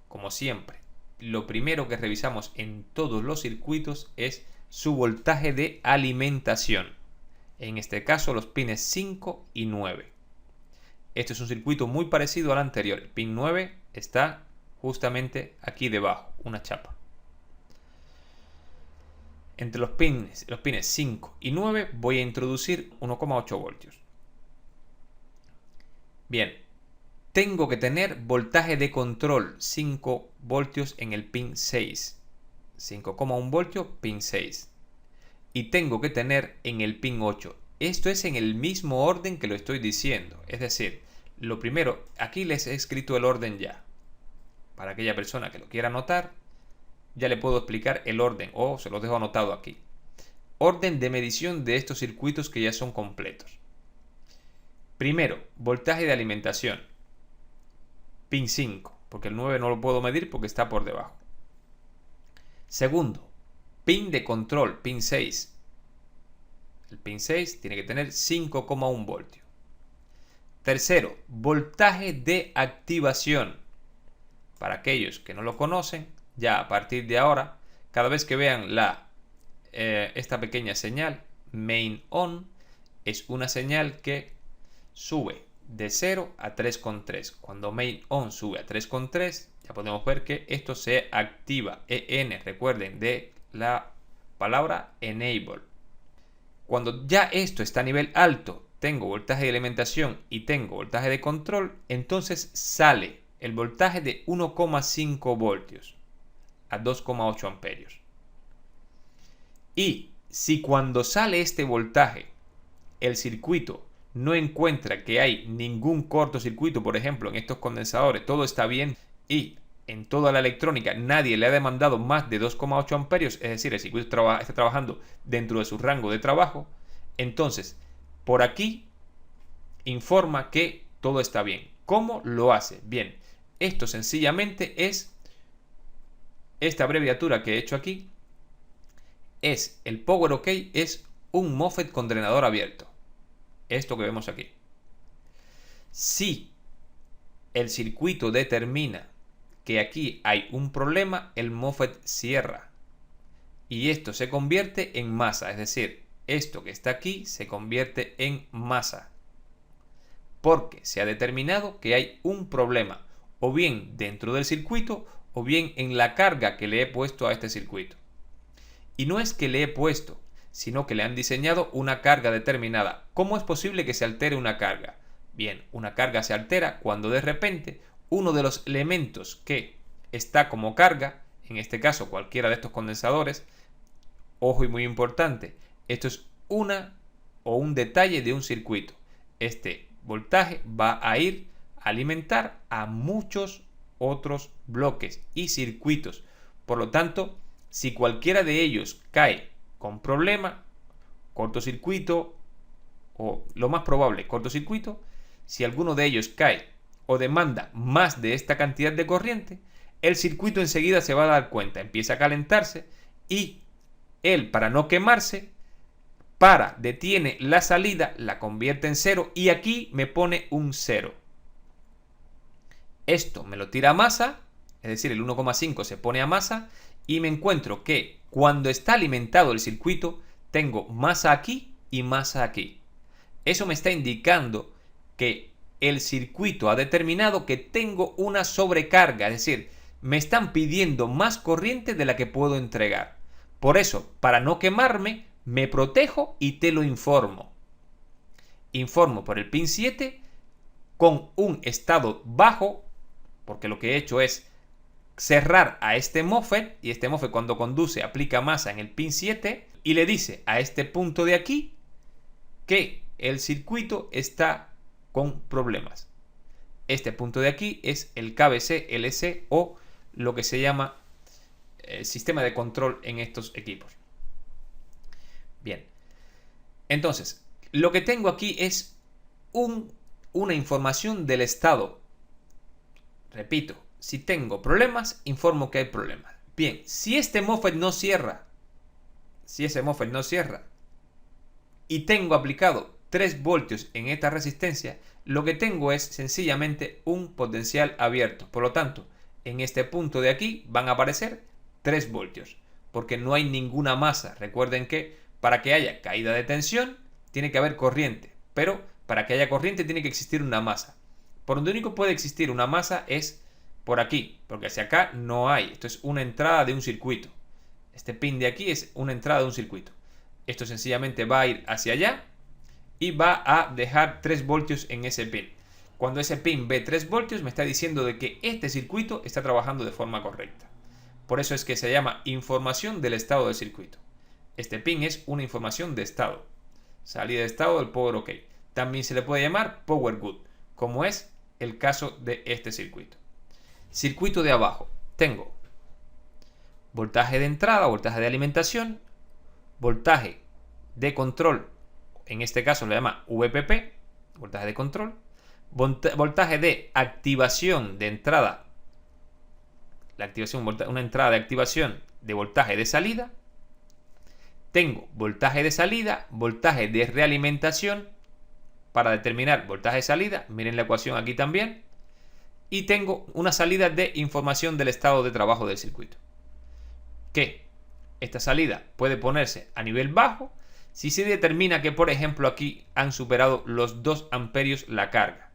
como siempre, lo primero que revisamos en todos los circuitos es su voltaje de alimentación. En este caso los pines 5 y 9. Este es un circuito muy parecido al anterior. El pin 9 está justamente aquí debajo, una chapa. Entre los pines 5 y 9 voy a introducir 1,8 voltios. Bien, tengo que tener voltaje de control 5 voltios en el pin 6. 5,1 voltios, pin 6. Y tengo que tener en el pin 8. Esto es en el mismo orden que lo estoy diciendo. Es decir, lo primero, aquí les he escrito el orden ya. Para aquella persona que lo quiera anotar, ya le puedo explicar el orden o se los dejo anotado aquí. Orden de medición de estos circuitos que ya son completos. Primero, voltaje de alimentación. Pin 5, porque el 9 no lo puedo medir porque está por debajo. Segundo, pin de control, pin 6. El pin 6 tiene que tener 5,1 voltios. Tercero, voltaje de activación. Para aquellos que no lo conocen, ya a partir de ahora, cada vez que vean esta pequeña señal, main on, es una señal que sube de 0 a 3,3. Cuando main on sube a 3,3, ya podemos ver que esto se activa. EN, recuerden, de la palabra enable. Cuando ya esto está a nivel alto, tengo voltaje de alimentación y tengo voltaje de control, entonces sale el voltaje de 1,5 voltios a 2,8 amperios. Y si cuando sale este voltaje el circuito no encuentra que hay ningún cortocircuito, por ejemplo en estos condensadores todo está bien y en toda la electrónica nadie le ha demandado más de 2,8 amperios, es decir, el circuito está trabajando dentro de su rango de trabajo, entonces por aquí informa que todo está bien. ¿Cómo lo hace? Bien, esto sencillamente es esta abreviatura que he hecho aquí, es el Power OK, es un MOSFET con drenador abierto. Esto que vemos aquí. Si el circuito determina que aquí hay un problema, el MOSFET cierra. Y esto se convierte en masa, es decir, esto que está aquí se convierte en masa. Porque se ha determinado que hay un problema, o bien dentro del circuito, o bien en la carga que le he puesto a este circuito. Y no es que le he puesto, sino que le han diseñado una carga determinada. ¿Cómo es posible que se altere una carga? Bien, una carga se altera cuando de repente uno de los elementos que está como carga, en este caso cualquiera de estos condensadores, ojo y muy importante, esto es un detalle de un circuito. Este voltaje va a ir a alimentar a muchos otros bloques y circuitos. Por lo tanto, si cualquiera de ellos cae con problema, cortocircuito o lo más probable, cortocircuito, si alguno de ellos cae o demanda más de esta cantidad de corriente, el circuito enseguida se va a dar cuenta, empieza a calentarse y él, para no quemarse, detiene la salida, la convierte en 0 y aquí me pone un 0. Esto me lo tira a masa, es decir, el 1,5 se pone a masa y me encuentro que cuando está alimentado el circuito tengo masa aquí y masa aquí. Eso me está indicando que el circuito ha determinado que tengo una sobrecarga, es decir, me están pidiendo más corriente de la que puedo entregar. Por eso, para no quemarme, me protejo y te lo informo. Informo por el pin 7 con un estado bajo, porque lo que he hecho es cerrar a este MOSFET, y este MOSFET cuando conduce aplica masa en el pin 7 y le dice a este punto de aquí que el circuito está con problemas. Este punto de aquí es el KBC LC o lo que se llama sistema de control en estos equipos. Bien, entonces lo que tengo aquí es una información del estado. Repito, si tengo problemas, informo que hay problemas. Bien, si este MOSFET no cierra, y tengo aplicado 3 voltios en esta resistencia, lo que tengo es sencillamente un potencial abierto. Por lo tanto, en este punto de aquí van a aparecer 3 voltios, porque no hay ninguna masa. Recuerden que para que haya caída de tensión tiene que haber corriente, pero para que haya corriente tiene que existir una masa. Por donde único puede existir una masa es por aquí, porque hacia acá no hay. Esto es una entrada de un circuito. Este pin de aquí es una entrada de un circuito. Esto sencillamente va a ir hacia allá y va a dejar 3 voltios en ese pin. Cuando ese pin ve 3 voltios me está diciendo de que este circuito está trabajando de forma correcta. Por eso es que se llama información del estado del circuito. Este pin es una información de estado. Salida de estado del Power OK. También se le puede llamar Power Good, como es el caso de este circuito. Circuito de abajo. Tengo voltaje de entrada, voltaje de alimentación, voltaje de control, en este caso le llama VPP, voltaje de control, voltaje de activación de entrada, una entrada de activación de voltaje de salida. Tengo voltaje de salida, voltaje de realimentación para determinar voltaje de salida, miren la ecuación aquí también, y tengo una salida de información del estado de trabajo del circuito. Que esta salida puede ponerse a nivel bajo si se determina que, por ejemplo, aquí han superado los 2 amperios la carga.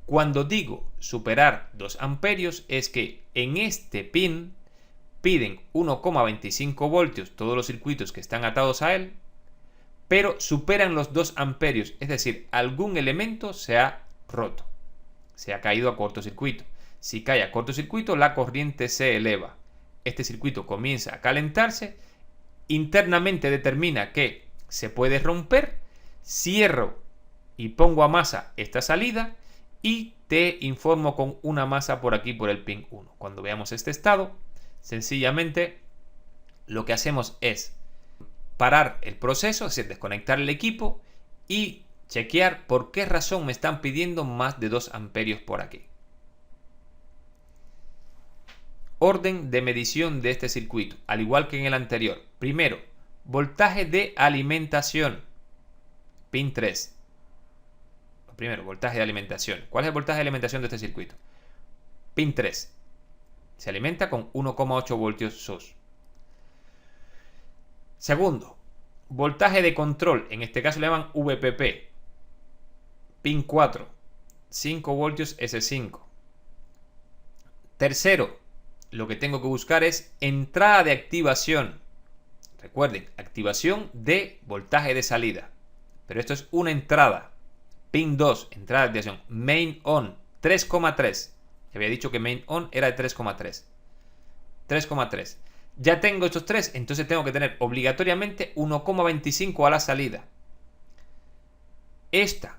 Cuando digo superar 2 amperios es que en este pin piden 1,25 voltios todos los circuitos que están atados a él, pero superan los 2 amperios, es decir, algún elemento se ha roto, se ha caído a cortocircuito. Si cae a cortocircuito, la corriente se eleva. Este circuito comienza a calentarse, internamente determina que se puede romper, cierro y pongo a masa esta salida y te informo con una masa por aquí por el pin 1. Cuando veamos este estado, sencillamente lo que hacemos es parar el proceso, es decir, desconectar el equipo y chequear por qué razón me están pidiendo más de 2 amperios por aquí. Orden de medición de este circuito, al igual que en el anterior. Primero, voltaje de alimentación, pin 3. Primero, voltaje de alimentación. ¿Cuál es el voltaje de alimentación de este circuito? Pin 3. Se alimenta con 1,8 voltios SOS. Segundo, voltaje de control. En este caso le llaman VPP. Pin 4. 5 voltios S5. Tercero, lo que tengo que buscar es entrada de activación. Recuerden, activación de voltaje de salida. Pero esto es una entrada. Pin 2, entrada de activación. Main on, 3,3. Había dicho que main on era de 3,3. 3,3. Ya tengo estos 3, entonces tengo que tener obligatoriamente 1,25 a la salida. Estas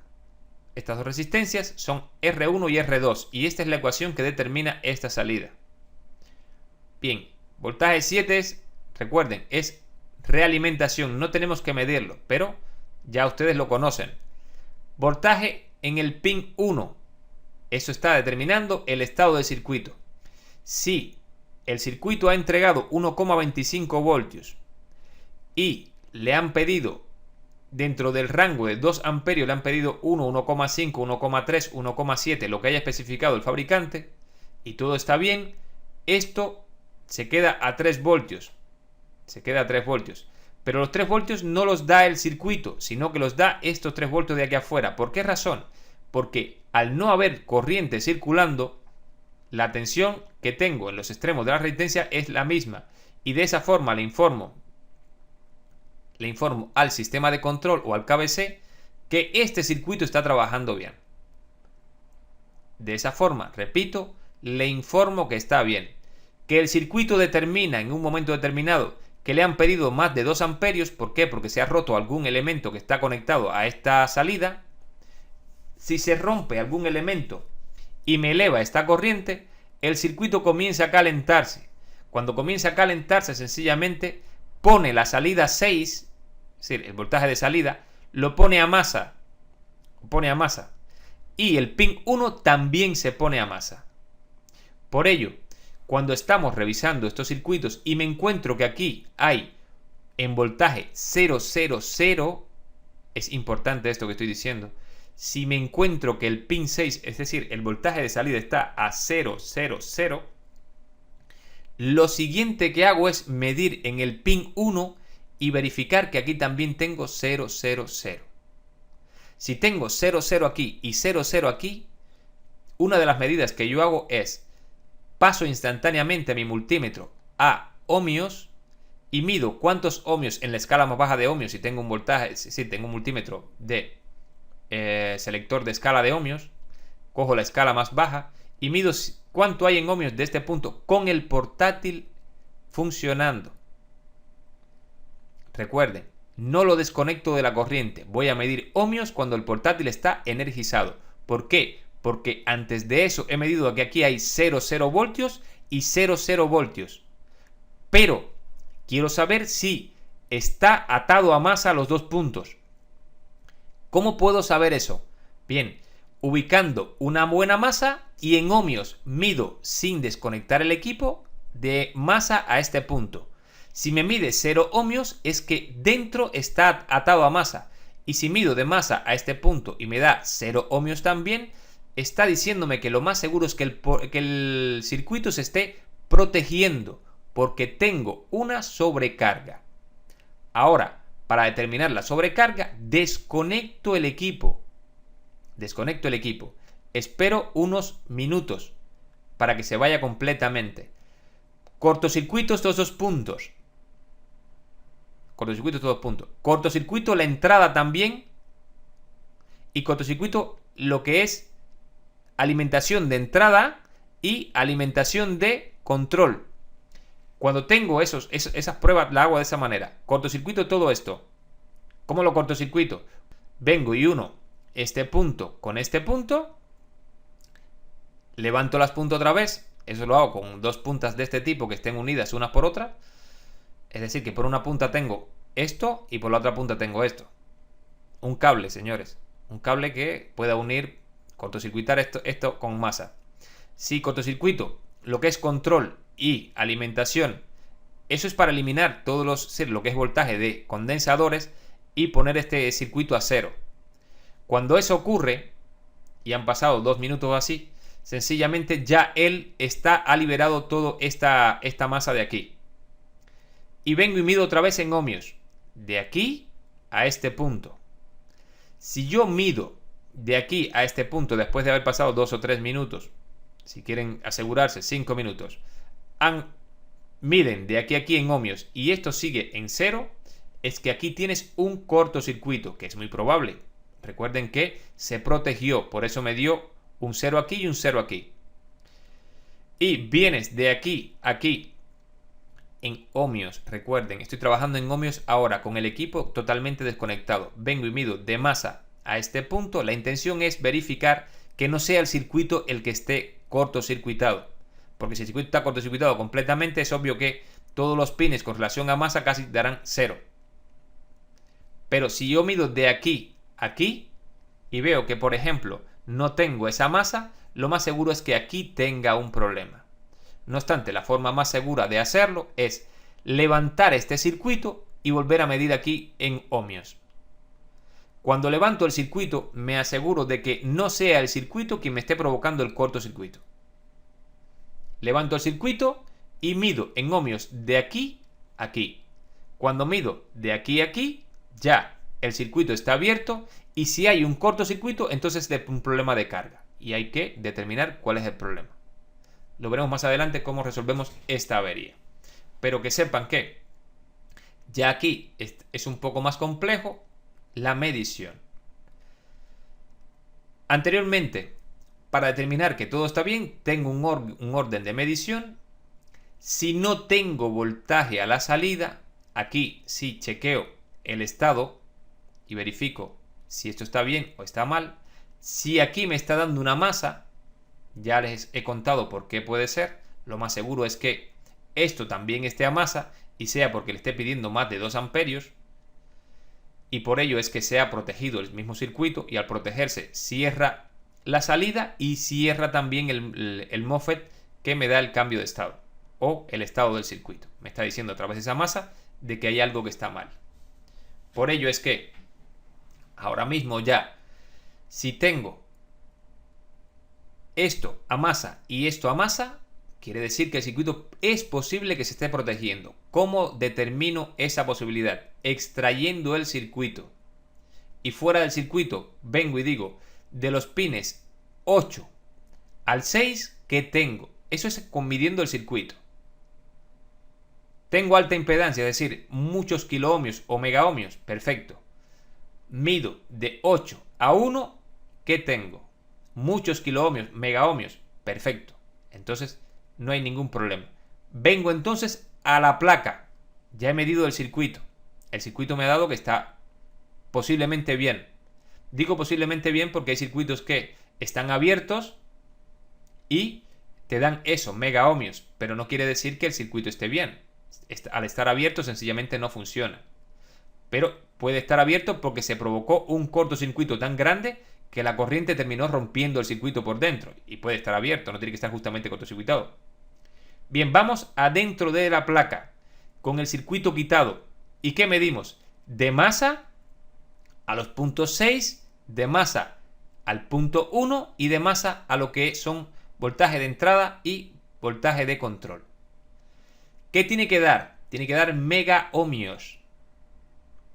2 resistencias son R1 y R2. Y esta es la ecuación que determina esta salida. Bien, voltaje 7 es, recuerden, es realimentación. No tenemos que medirlo, pero ya ustedes lo conocen. Voltaje en el pin 1. Eso está determinando el estado del circuito. Si el circuito ha entregado 1,25 voltios y le han pedido, dentro del rango de 2 amperios, le han pedido 1, 1,5, 1,3, 1,7, lo que haya especificado el fabricante, y todo está bien, esto se queda a 3 voltios. Se queda a 3 voltios. Pero los 3 voltios no los da el circuito, sino que los da estos 3 voltios de aquí afuera. ¿Por qué razón? Porque al no haber corriente circulando, la tensión que tengo en los extremos de la resistencia es la misma. Y de esa forma le informo al sistema de control o al KBC que este circuito está trabajando bien. De esa forma, repito, le informo que está bien. Que el circuito determina en un momento determinado que le han pedido más de 2 amperios. ¿Por qué? Porque se ha roto algún elemento que está conectado a esta salida. Si se rompe algún elemento y me eleva esta corriente, el circuito comienza a calentarse. Cuando comienza a calentarse, sencillamente pone la salida 6, es decir, el voltaje de salida, lo pone a masa. Y el pin 1 también se pone a masa. Por ello, cuando estamos revisando estos circuitos y me encuentro que aquí hay en voltaje 000, es importante esto que estoy diciendo. Si me encuentro que el pin 6, es decir, el voltaje de salida está a 000, lo siguiente que hago es medir en el pin 1 y verificar que aquí también tengo 000. Si tengo 0,0 aquí y 0,0 aquí, una de las medidas que yo hago es paso instantáneamente mi multímetro a ohmios y mido cuántos ohmios en la escala más baja de ohmios. Si tengo un voltaje, si tengo un multímetro de selector de escala de ohmios, cojo la escala más baja y mido cuánto hay en ohmios de este punto con el portátil funcionando. Recuerden, no lo desconecto de la corriente. Voy a medir ohmios cuando el portátil está energizado. ¿Por qué? Porque antes de eso he medido que aquí hay 0,0 voltios y 0,0 voltios. Pero quiero saber si está atado a masa los 2 puntos. ¿Cómo puedo saber eso? Bien, ubicando una buena masa y en ohmios mido sin desconectar el equipo de masa a este punto. Si me mide 0 ohmios es que dentro está atado a masa. Y si mido de masa a este punto y me da 0 ohmios también, está diciéndome que lo más seguro es que el circuito se esté protegiendo porque tengo una sobrecarga. Ahora, para determinar la sobrecarga, desconecto el equipo. Espero unos minutos para que se vaya completamente. Cortocircuito estos dos puntos. Cortocircuito estos dos puntos. Cortocircuito la entrada también. Y cortocircuito lo que es alimentación de entrada y alimentación de control. Cuando tengo esas pruebas, la hago de esa manera. Cortocircuito todo esto. ¿Cómo lo cortocircuito? Vengo y uno este punto con este punto. Levanto las puntas otra vez. Eso lo hago con dos puntas de este tipo que estén unidas unas por otras. Es decir, que por una punta tengo esto y por la otra punta tengo esto. Un cable, señores. Un cable que pueda unir, cortocircuitar esto con masa. Si cortocircuito lo que es control y alimentación, eso es para eliminar lo que es voltaje de condensadores y poner este circuito a cero. Cuando eso ocurre, y han pasado 2 minutos así, sencillamente ya él ha liberado toda esta masa de aquí. Y vengo y mido otra vez en ohmios. De aquí a este punto. Si yo mido de aquí a este punto después de haber pasado 2 o 3 minutos, si quieren asegurarse 5 minutos, miden de aquí a aquí en ohmios y esto sigue en cero, es que aquí tienes un cortocircuito, que es muy probable. Recuerden que se protegió, por eso me dio un 0 aquí y un 0 aquí. Y vienes de aquí a aquí en ohmios. Recuerden, estoy trabajando en ohmios ahora con el equipo totalmente desconectado. Vengo y mido de masa a este punto. La intención es verificar que no sea el circuito el que esté cortocircuitado. Porque si el circuito está cortocircuitado completamente, es obvio que todos los pines con relación a masa casi darán 0. Pero si yo mido de aquí a aquí y veo que, por ejemplo, no tengo esa masa, lo más seguro es que aquí tenga un problema. No obstante, la forma más segura de hacerlo es levantar este circuito y volver a medir aquí en ohmios. Cuando levanto el circuito, me aseguro de que no sea el circuito quien me esté provocando el cortocircuito. Levanto el circuito y mido en ohmios de aquí a aquí. Cuando mido de aquí a aquí, ya el circuito está abierto y si hay un cortocircuito, entonces es un problema de carga y hay que determinar cuál es el problema. Lo veremos más adelante cómo resolvemos esta avería. Pero que sepan que ya aquí es un poco más complejo la medición. Anteriormente, para determinar que todo está bien, tengo un orden de medición. Si no tengo voltaje a la salida, aquí sí chequeo el estado y verifico si esto está bien o está mal. Si aquí me está dando una masa, ya les he contado por qué puede ser. Lo más seguro es que esto también esté a masa y sea porque le esté pidiendo más de 2 amperios. Y por ello es que se ha protegido el mismo circuito y al protegerse cierra la salida y cierra también el MOSFET que me da el cambio de estado o el estado del circuito. Me está diciendo a través de esa masa de que hay algo que está mal. Por ello es que ahora mismo ya, si tengo esto a masa y esto a masa, quiere decir que el circuito es posible que se esté protegiendo. ¿Cómo determino esa posibilidad? Extrayendo el circuito. Y fuera del circuito vengo y digo, de los pines 8 al 6, ¿qué tengo? Eso es midiendo el circuito. Tengo alta impedancia, es decir, muchos kiloohmios o megaohmios. Perfecto. Mido de 8 a 1, ¿qué tengo? Muchos kiloohmios, megaohmios. Perfecto. Entonces, no hay ningún problema. Vengo entonces a la placa. Ya he medido el circuito. El circuito me ha dado que está posiblemente bien. Digo posiblemente bien porque hay circuitos que están abiertos y te dan eso, megaohmios, pero no quiere decir que el circuito esté bien. Al estar abierto sencillamente no funciona. Pero puede estar abierto porque se provocó un cortocircuito tan grande que la corriente terminó rompiendo el circuito por dentro. Y puede estar abierto, no tiene que estar justamente cortocircuitado. Bien, vamos adentro de la placa con el circuito quitado. ¿Y qué medimos? De masa a los puntos 6, de masa al punto 1 y de masa a lo que son voltaje de entrada y voltaje de control. ¿Qué tiene que dar? Tiene que dar megaohmios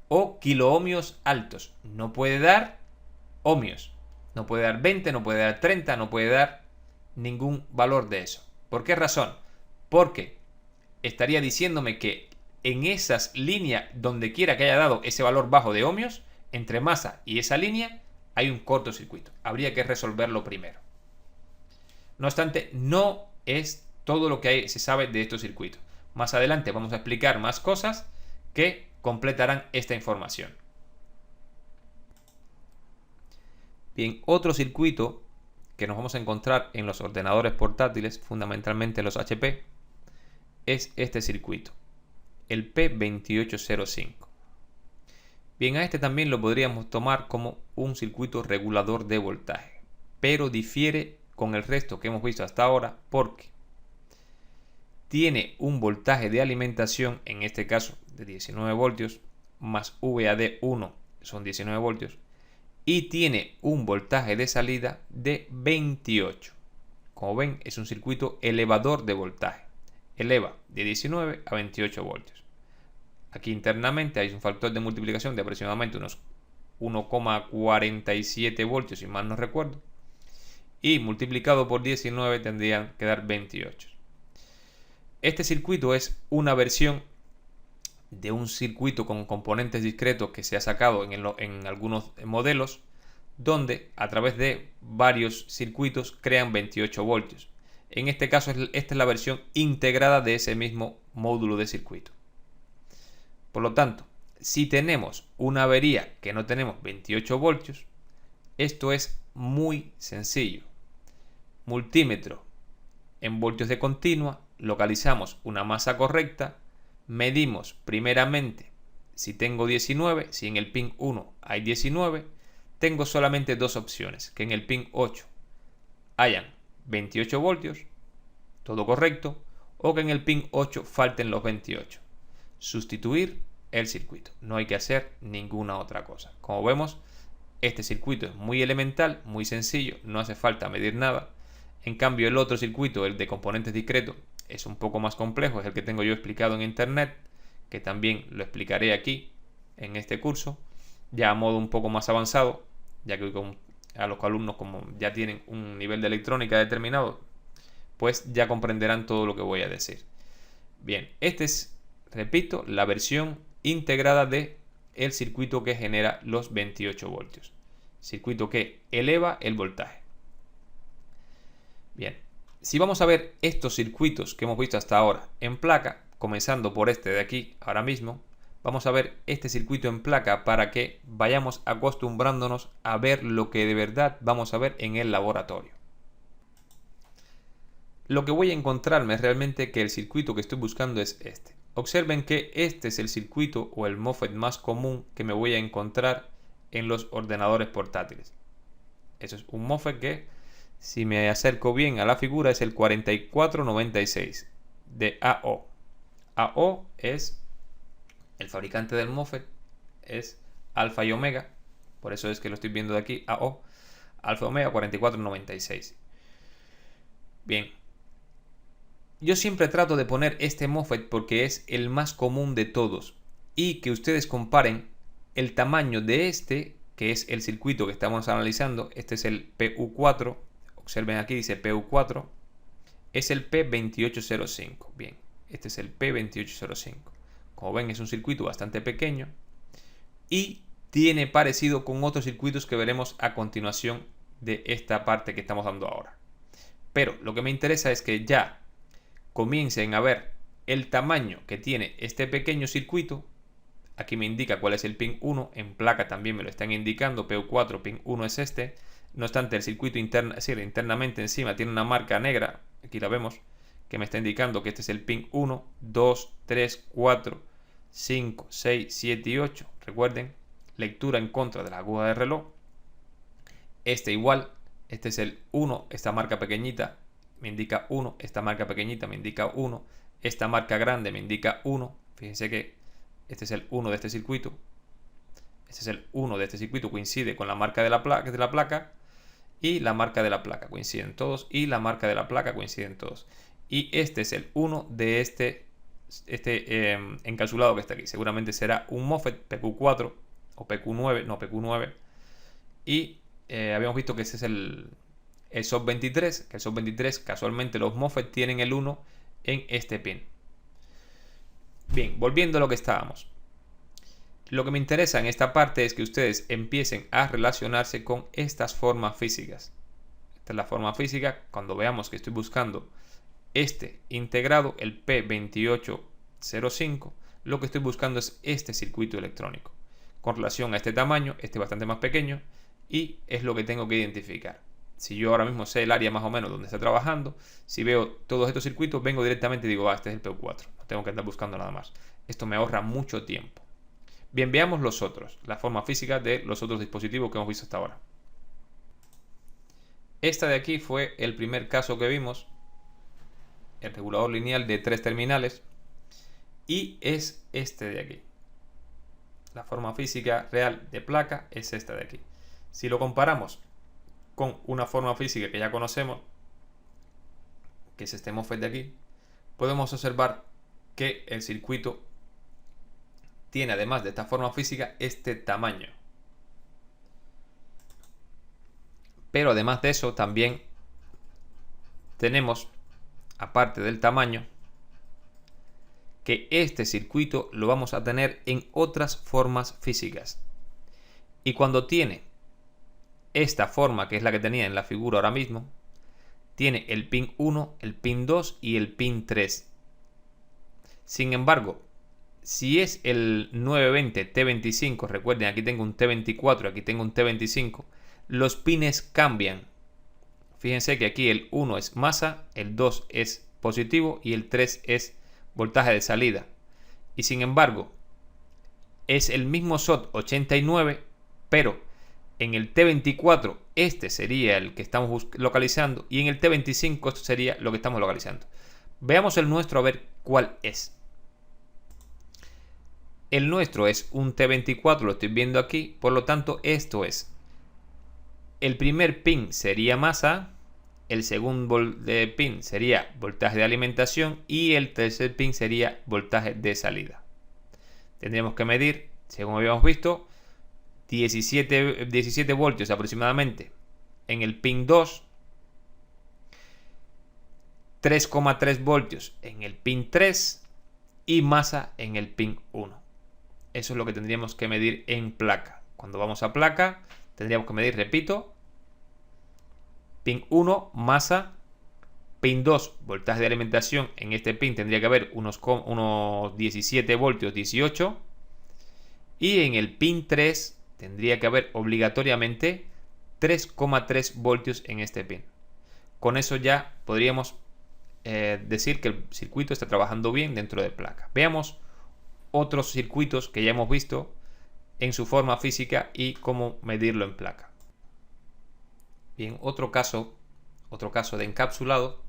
o kiloohmios altos. No puede dar ohmios. No puede dar 20, no puede dar 30, no puede dar ningún valor de eso. ¿Por qué razón? Porque estaría diciéndome que en esas líneas, donde quiera que haya dado ese valor bajo de ohmios, entre masa y esa línea, hay un cortocircuito. Habría que resolverlo primero. No obstante, no es todo lo que se sabe de estos circuitos. Más adelante vamos a explicar más cosas que completarán esta información. Bien, otro circuito que nos vamos a encontrar en los ordenadores portátiles, fundamentalmente los HP, es este circuito, el P2805. Bien, a este también lo podríamos tomar como un circuito regulador de voltaje, pero difiere con el resto que hemos visto hasta ahora porque tiene un voltaje de alimentación, en este caso de 19 voltios, más VAD1 son 19 voltios, y tiene un voltaje de salida de 28. Como ven, es un circuito elevador de voltaje. Eleva de 19 a 28 voltios. Aquí internamente hay un factor de multiplicación de aproximadamente unos 1,47 voltios, si mal no recuerdo. Y multiplicado por 19 tendrían que dar 28. Este circuito es una versión de un circuito con componentes discretos que se ha sacado en algunos modelos, donde a través de varios circuitos crean 28 voltios. En este caso, esta es la versión integrada de ese mismo módulo de circuito. Por lo tanto, si tenemos una avería que no tenemos 28 voltios, esto es muy sencillo. Multímetro en voltios de continua, localizamos una masa correcta, medimos primeramente si tengo 19, si en el pin 1 hay 19, tengo solamente dos opciones, que en el pin 8 hayan 28 voltios, todo correcto, o que en el pin 8 falten los 28. Sustituir el circuito, no hay que hacer ninguna otra cosa. Como vemos, este circuito es muy elemental, muy sencillo, no hace falta medir nada. En cambio, el otro circuito, el de componentes discretos, es un poco más complejo, es el que tengo yo explicado en internet, que también lo explicaré aquí en este curso, ya a modo un poco más avanzado, ya que a los alumnos, como ya tienen un nivel de electrónica determinado, pues ya comprenderán todo lo que voy a decir. Bien, esta es, repito, la versión integrada de el circuito que genera los 28 voltios, circuito que eleva el voltaje. Bien, si vamos a ver estos circuitos que hemos visto hasta ahora en placa, comenzando por este de aquí ahora mismo, vamos a ver este circuito en placa para que vayamos acostumbrándonos a ver lo que de verdad vamos a ver en el laboratorio. Lo que voy a encontrarme es realmente que el circuito que estoy buscando es este. Observen que este es el circuito o el MOSFET más común que me voy a encontrar en los ordenadores portátiles. Eso es un MOSFET que, si me acerco bien a la figura, es el 4496 de AO. AO es el fabricante del MOSFET, es Alfa y Omega, por eso es que lo estoy viendo de aquí, AO, Alfa Omega 4496. Bien, yo siempre trato de poner este MOSFET porque es el más común de todos y que ustedes comparen el tamaño de este, que es el circuito que estamos analizando. Este es el PU4, observen aquí dice PU4, es el P2805. Bien, este es el P2805. Como ven, es un circuito bastante pequeño y tiene parecido con otros circuitos que veremos a continuación de esta parte que estamos dando ahora. Pero lo que me interesa es que ya comiencen a ver el tamaño que tiene este pequeño circuito. Aquí me indica cuál es el pin 1, en placa también me lo están indicando, PU4, pin 1 es este. No obstante, el circuito interno, es decir, internamente encima tiene una marca negra, aquí la vemos, que me está indicando que este es el pin 1, 2, 3, 4, 5, 6, 7 y 8. Recuerden, lectura en contra de la aguja de reloj. Este igual, este es el 1, esta marca pequeñita me indica 1, esta marca pequeñita me indica 1, esta marca grande me indica 1. Fíjense que este es el 1 de este circuito, este es el 1 de este circuito, coincide con la marca de la placa y la marca de la placa, coinciden todos, y la marca de la placa coinciden todos. Y este es el 1 de este encapsulado que está aquí. Seguramente será un MOSFET PQ4 o PQ9, no PQ9. Y habíamos visto que ese es el SOP23, que el SOP23 casualmente los MOSFET tienen el 1 en este pin. Bien, volviendo a lo que estábamos. Lo que me interesa en esta parte es que ustedes empiecen a relacionarse con estas formas físicas. Esta es la forma física. Cuando veamos que estoy buscando este integrado, el P2805, lo que estoy buscando es este circuito electrónico. Con relación a este tamaño, este es bastante más pequeño y es lo que tengo que identificar. Si yo ahora mismo sé el área más o menos donde está trabajando, si veo todos estos circuitos, vengo directamente y digo, este es el P4. No tengo que andar buscando nada más. Esto me ahorra mucho tiempo. Bien, veamos los otros, la forma física de los otros dispositivos que hemos visto hasta ahora. Esta de aquí fue el primer caso que vimos, el regulador lineal de 3 terminales, y es este de aquí. La forma física real de placa es esta de aquí. Si lo comparamos con una forma física que ya conocemos, que es este MOSFET de aquí, podemos observar que el circuito tiene, además de esta forma física, este tamaño. Pero además de eso también tenemos, aparte del tamaño, que este circuito lo vamos a tener en otras formas físicas. Y cuando tiene esta forma, que es la que tenía en la figura ahora mismo, tiene el pin 1, el pin 2 y el pin 3. Sin embargo, si es el 920 T25, recuerden, aquí tengo un T24, aquí tengo un T25, los pines cambian. Fíjense que aquí el 1 es masa, el 2 es positivo y el 3 es voltaje de salida. Y sin embargo, es el mismo SOT 89, pero en el T24 este sería el que estamos localizando y en el T25 esto sería lo que estamos localizando. Veamos el nuestro a ver cuál es. El nuestro es un T24, lo estoy viendo aquí, por lo tanto esto es. El primer pin sería masa, el segundo pin sería voltaje de alimentación y el tercer pin sería voltaje de salida. Tendríamos que medir, según habíamos visto, 17 voltios aproximadamente en el pin 2, 3,3 voltios en el pin 3 y masa en el pin 1. Eso es lo que tendríamos que medir en placa. Cuando vamos a placa, tendríamos que medir, repito, pin 1, masa, pin 2, voltaje de alimentación. En este pin tendría que haber unos 17 voltios, 18. Y en el pin 3 tendría que haber obligatoriamente 3,3 voltios en este pin. Con eso ya podríamos decir que el circuito está trabajando bien dentro de placa. Veamos otros circuitos que ya hemos visto en su forma física y cómo medirlo en placa. Bien, otro caso de encapsulado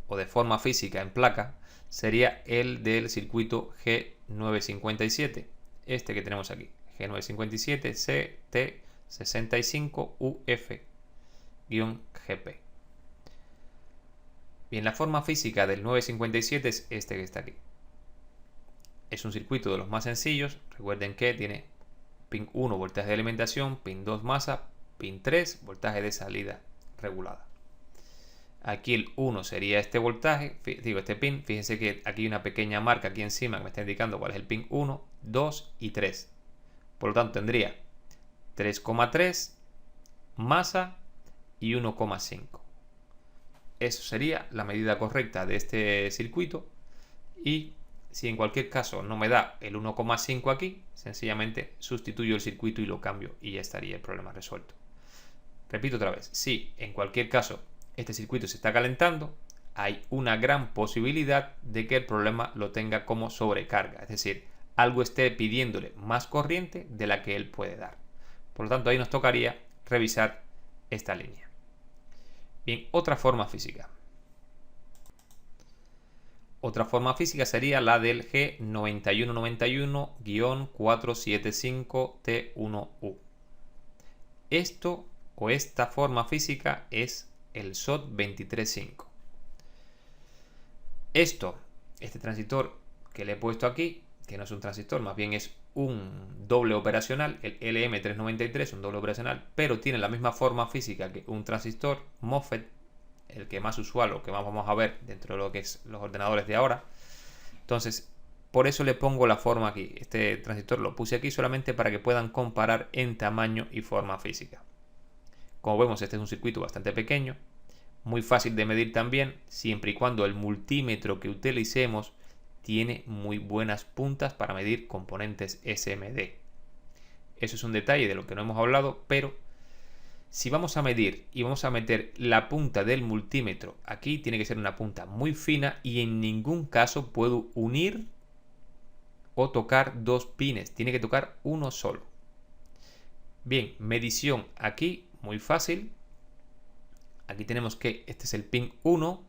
o de forma física en placa sería el del circuito G957, este que tenemos aquí, G957 CT65UF-GP. Bien, la forma física del 957 es este que está aquí. Es un circuito de los más sencillos. Recuerden que tiene pin 1 voltaje de alimentación, pin 2 masa, pin 3 voltaje de salida regulada. Aquí el 1 sería este voltaje, este pin. Fíjense que aquí hay una pequeña marca aquí encima que me está indicando cuál es el pin 1, 2 y 3. Por lo tanto tendría 3,3 masa y 1,5. Eso sería la medida correcta de este circuito. Y si en cualquier caso no me da el 1,5 aquí, sencillamente sustituyo el circuito y lo cambio y ya estaría el problema resuelto. Repito otra vez, si en cualquier caso este circuito se está calentando, hay una gran posibilidad de que el problema lo tenga como sobrecarga, es decir, algo esté pidiéndole más corriente de la que él puede dar. Por lo tanto, ahí nos tocaría revisar esta línea. Bien, otra forma física. Otra forma física sería la del G9191-475T1U. Esto o esta forma física es el SOT 235. Este transistor que le he puesto aquí, que no es un transistor, más bien es un doble operacional, el LM393, un doble operacional, pero tiene la misma forma física que un transistor MOSFET, el que más usual o que más vamos a ver dentro de lo que es los ordenadores de ahora. Entonces, por eso le pongo la forma aquí. Este transistor lo puse aquí solamente para que puedan comparar en tamaño y forma física. Como vemos, este es un circuito bastante pequeño, muy fácil de medir también, siempre y cuando el multímetro que utilicemos tiene muy buenas puntas para medir componentes SMD. Eso es un detalle de lo que no hemos hablado, pero si vamos a medir y vamos a meter la punta del multímetro aquí, tiene que ser una punta muy fina y en ningún caso puedo unir o tocar dos pines, tiene que tocar uno solo. Bien, medición aquí, muy fácil. Aquí tenemos que este es el pin 1,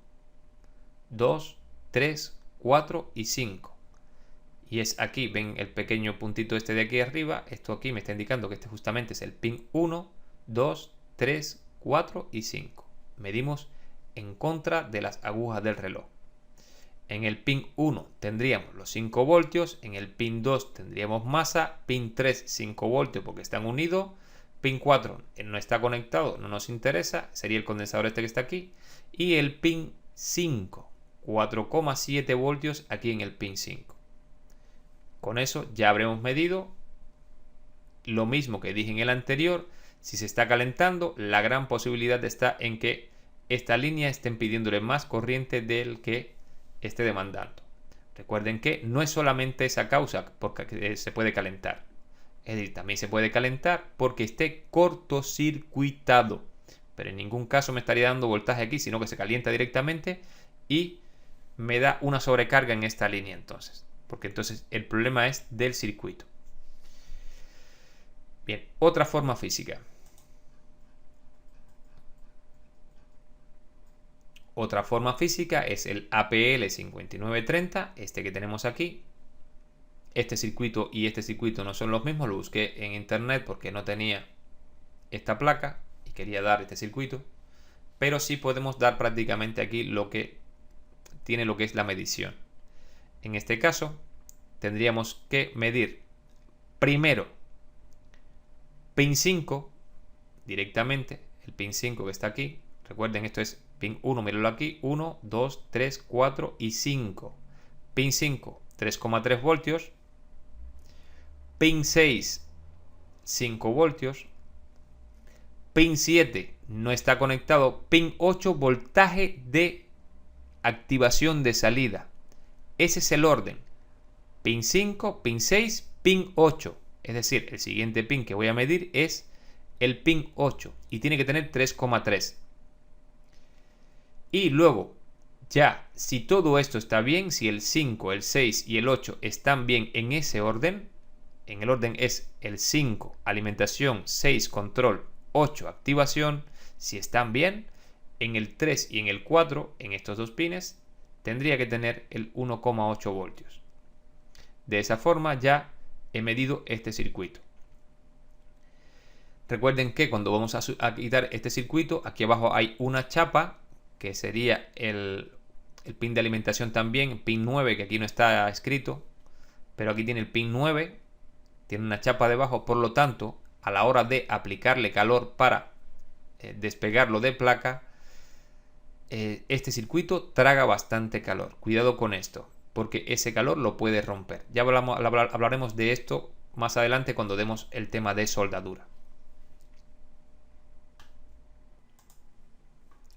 2, 3, 4 y 5. Y es aquí, ven el pequeño puntito este de aquí arriba, esto aquí me está indicando que este justamente es el pin 1, 2, 3, 4 y 5. Medimos en contra de las agujas del reloj. En el pin 1 tendríamos los 5 voltios, en el pin 2 tendríamos masa, pin 3 5 voltios porque están unidos, pin 4 no está conectado, no nos interesa, sería el condensador este que está aquí, y el pin 5, 4,7 voltios aquí en el pin 5. Con eso ya habremos medido lo mismo que dije en el anterior. Si se está calentando, la gran posibilidad está en que esta línea esté pidiéndole más corriente del que esté demandando. Recuerden que no es solamente esa causa porque se puede calentar. Es decir, también se puede calentar porque esté cortocircuitado. Pero en ningún caso me estaría dando voltaje aquí, sino que se calienta directamente y me da una sobrecarga en esta línea entonces. Porque entonces el problema es del circuito. Bien, otra forma física. Otra forma física es el APL 5930, este que tenemos aquí. Este circuito y este circuito no son los mismos, lo busqué en internet porque no tenía esta placa y quería dar este circuito. Pero sí podemos dar prácticamente aquí lo que tiene lo que es la medición. En este caso tendríamos que medir primero pin 5 directamente, el pin 5 que está aquí. Recuerden, esto es pin 1, mírenlo aquí, 1, 2, 3, 4 y 5. Pin 5, 3,3 voltios. Pin 6, 5 voltios. Pin 7 no está conectado. Pin 8, voltaje de activación de salida. Ese es el orden. Pin 5, pin 6, pin 8. Es decir, el siguiente pin que voy a medir es el pin 8 y tiene que tener 3,3. Y luego, ya, si todo esto está bien, si el 5, el 6 y el 8 están bien en ese orden, en el orden es el 5, alimentación, 6, control, 8, activación, si están bien, en el 3 y en el 4, en estos dos pines, tendría que tener el 1,8 voltios. De esa forma ya he medido este circuito. Recuerden que cuando vamos a quitar este circuito, aquí abajo hay una chapa que sería el pin de alimentación también, pin 9, que aquí no está escrito, pero aquí tiene el pin 9, tiene una chapa debajo, por lo tanto, a la hora de aplicarle calor para despegarlo de placa, este circuito traga bastante calor. Cuidado con esto, porque ese calor lo puede romper. Ya hablaremos de esto más adelante cuando demos el tema de soldadura.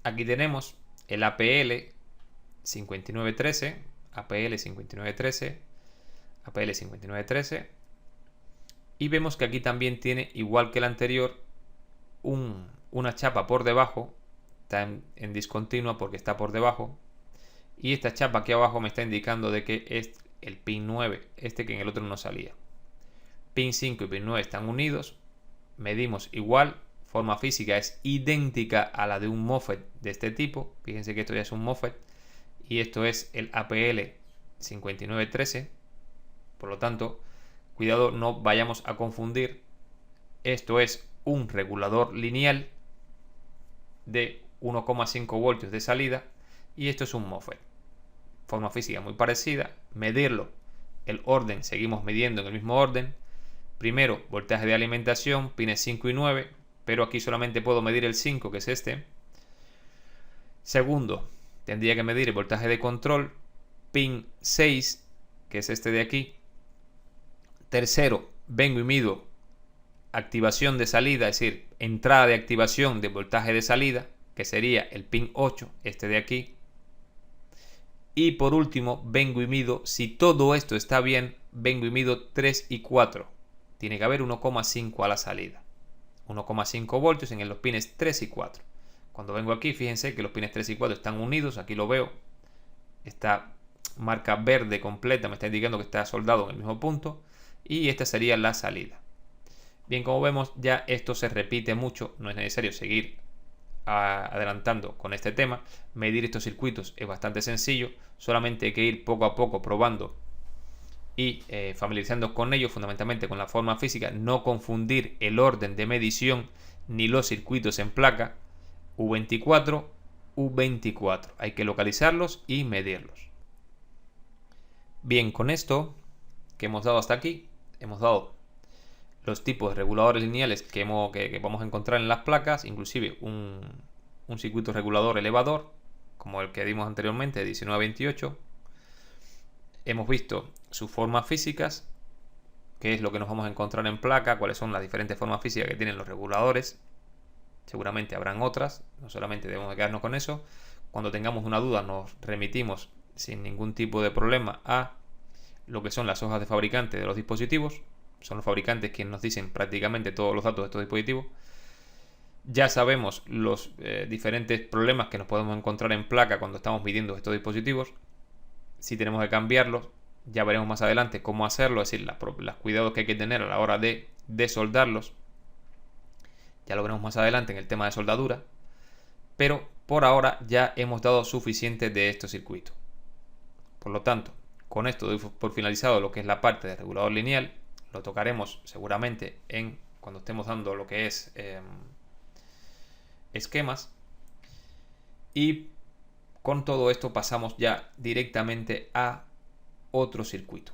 Aquí tenemos el APL 5913, APL 5913, APL 5913. Y vemos que aquí también tiene, igual que el anterior, una chapa por debajo. Está en discontinua porque está por debajo. Y esta chapa aquí abajo me está indicando de que es el pin 9, este que en el otro no salía. Pin 5 y pin 9 están unidos. Medimos igual. Forma física es idéntica a la de un MOSFET de este tipo. Fíjense que esto ya es un MOSFET. Y esto es el APL 5913. Por lo tanto, cuidado, no vayamos a confundir. Esto es un regulador lineal de 1,5 voltios de salida. Y esto es un MOSFET. Forma física muy parecida. Medirlo. El orden, seguimos midiendo en el mismo orden. Primero, voltaje de alimentación, pines 5 y 9. Pero aquí solamente puedo medir el 5, que es este. Segundo, tendría que medir el voltaje de control, pin 6, que es este de aquí. Tercero, vengo y mido activación de salida, es decir, entrada de activación de voltaje de salida, que sería el pin 8, este de aquí. Y por último, vengo y mido, si todo esto está bien, vengo y mido 3 y 4. Tiene que haber 1,5 a la salida. 1,5 voltios en los pines 3 y 4. Cuando vengo aquí, fíjense que los pines 3 y 4 están unidos, aquí lo veo. Esta marca verde completa me está indicando que está soldado en el mismo punto. Y esta sería la salida. Bien, como vemos, ya esto se repite mucho, no es necesario seguir adelantando con este tema. Medir estos circuitos es bastante sencillo, solamente hay que ir poco a poco probando y familiarizando con ellos, fundamentalmente con la forma física, no confundir el orden de medición ni los circuitos en placa. U24, U24, hay que localizarlos y medirlos. Bien, con esto que hemos dado hasta aquí, hemos dado los tipos de reguladores lineales que vamos a encontrar en las placas, inclusive un circuito regulador elevador, como el que dimos anteriormente, de 1928. Hemos visto sus formas físicas, qué es lo que nos vamos a encontrar en placa, cuáles son las diferentes formas físicas que tienen los reguladores. Seguramente habrán otras, no solamente debemos quedarnos con eso. Cuando tengamos una duda nos remitimos sin ningún tipo de problema a lo que son las hojas de fabricante de los dispositivos. Son los fabricantes quienes nos dicen prácticamente todos los datos de estos dispositivos. Ya sabemos los diferentes problemas que nos podemos encontrar en placa cuando estamos midiendo estos dispositivos. Si tenemos que cambiarlos, ya veremos más adelante cómo hacerlo, es decir, los cuidados que hay que tener a la hora de soldarlos. Ya lo veremos más adelante en el tema de soldadura. Pero por ahora ya hemos dado suficiente de estos circuitos. Por lo tanto, con esto doy por finalizado lo que es la parte de regulador lineal. Lo tocaremos seguramente cuando estemos dando lo que es esquemas. Y con todo esto pasamos ya directamente a otro circuito.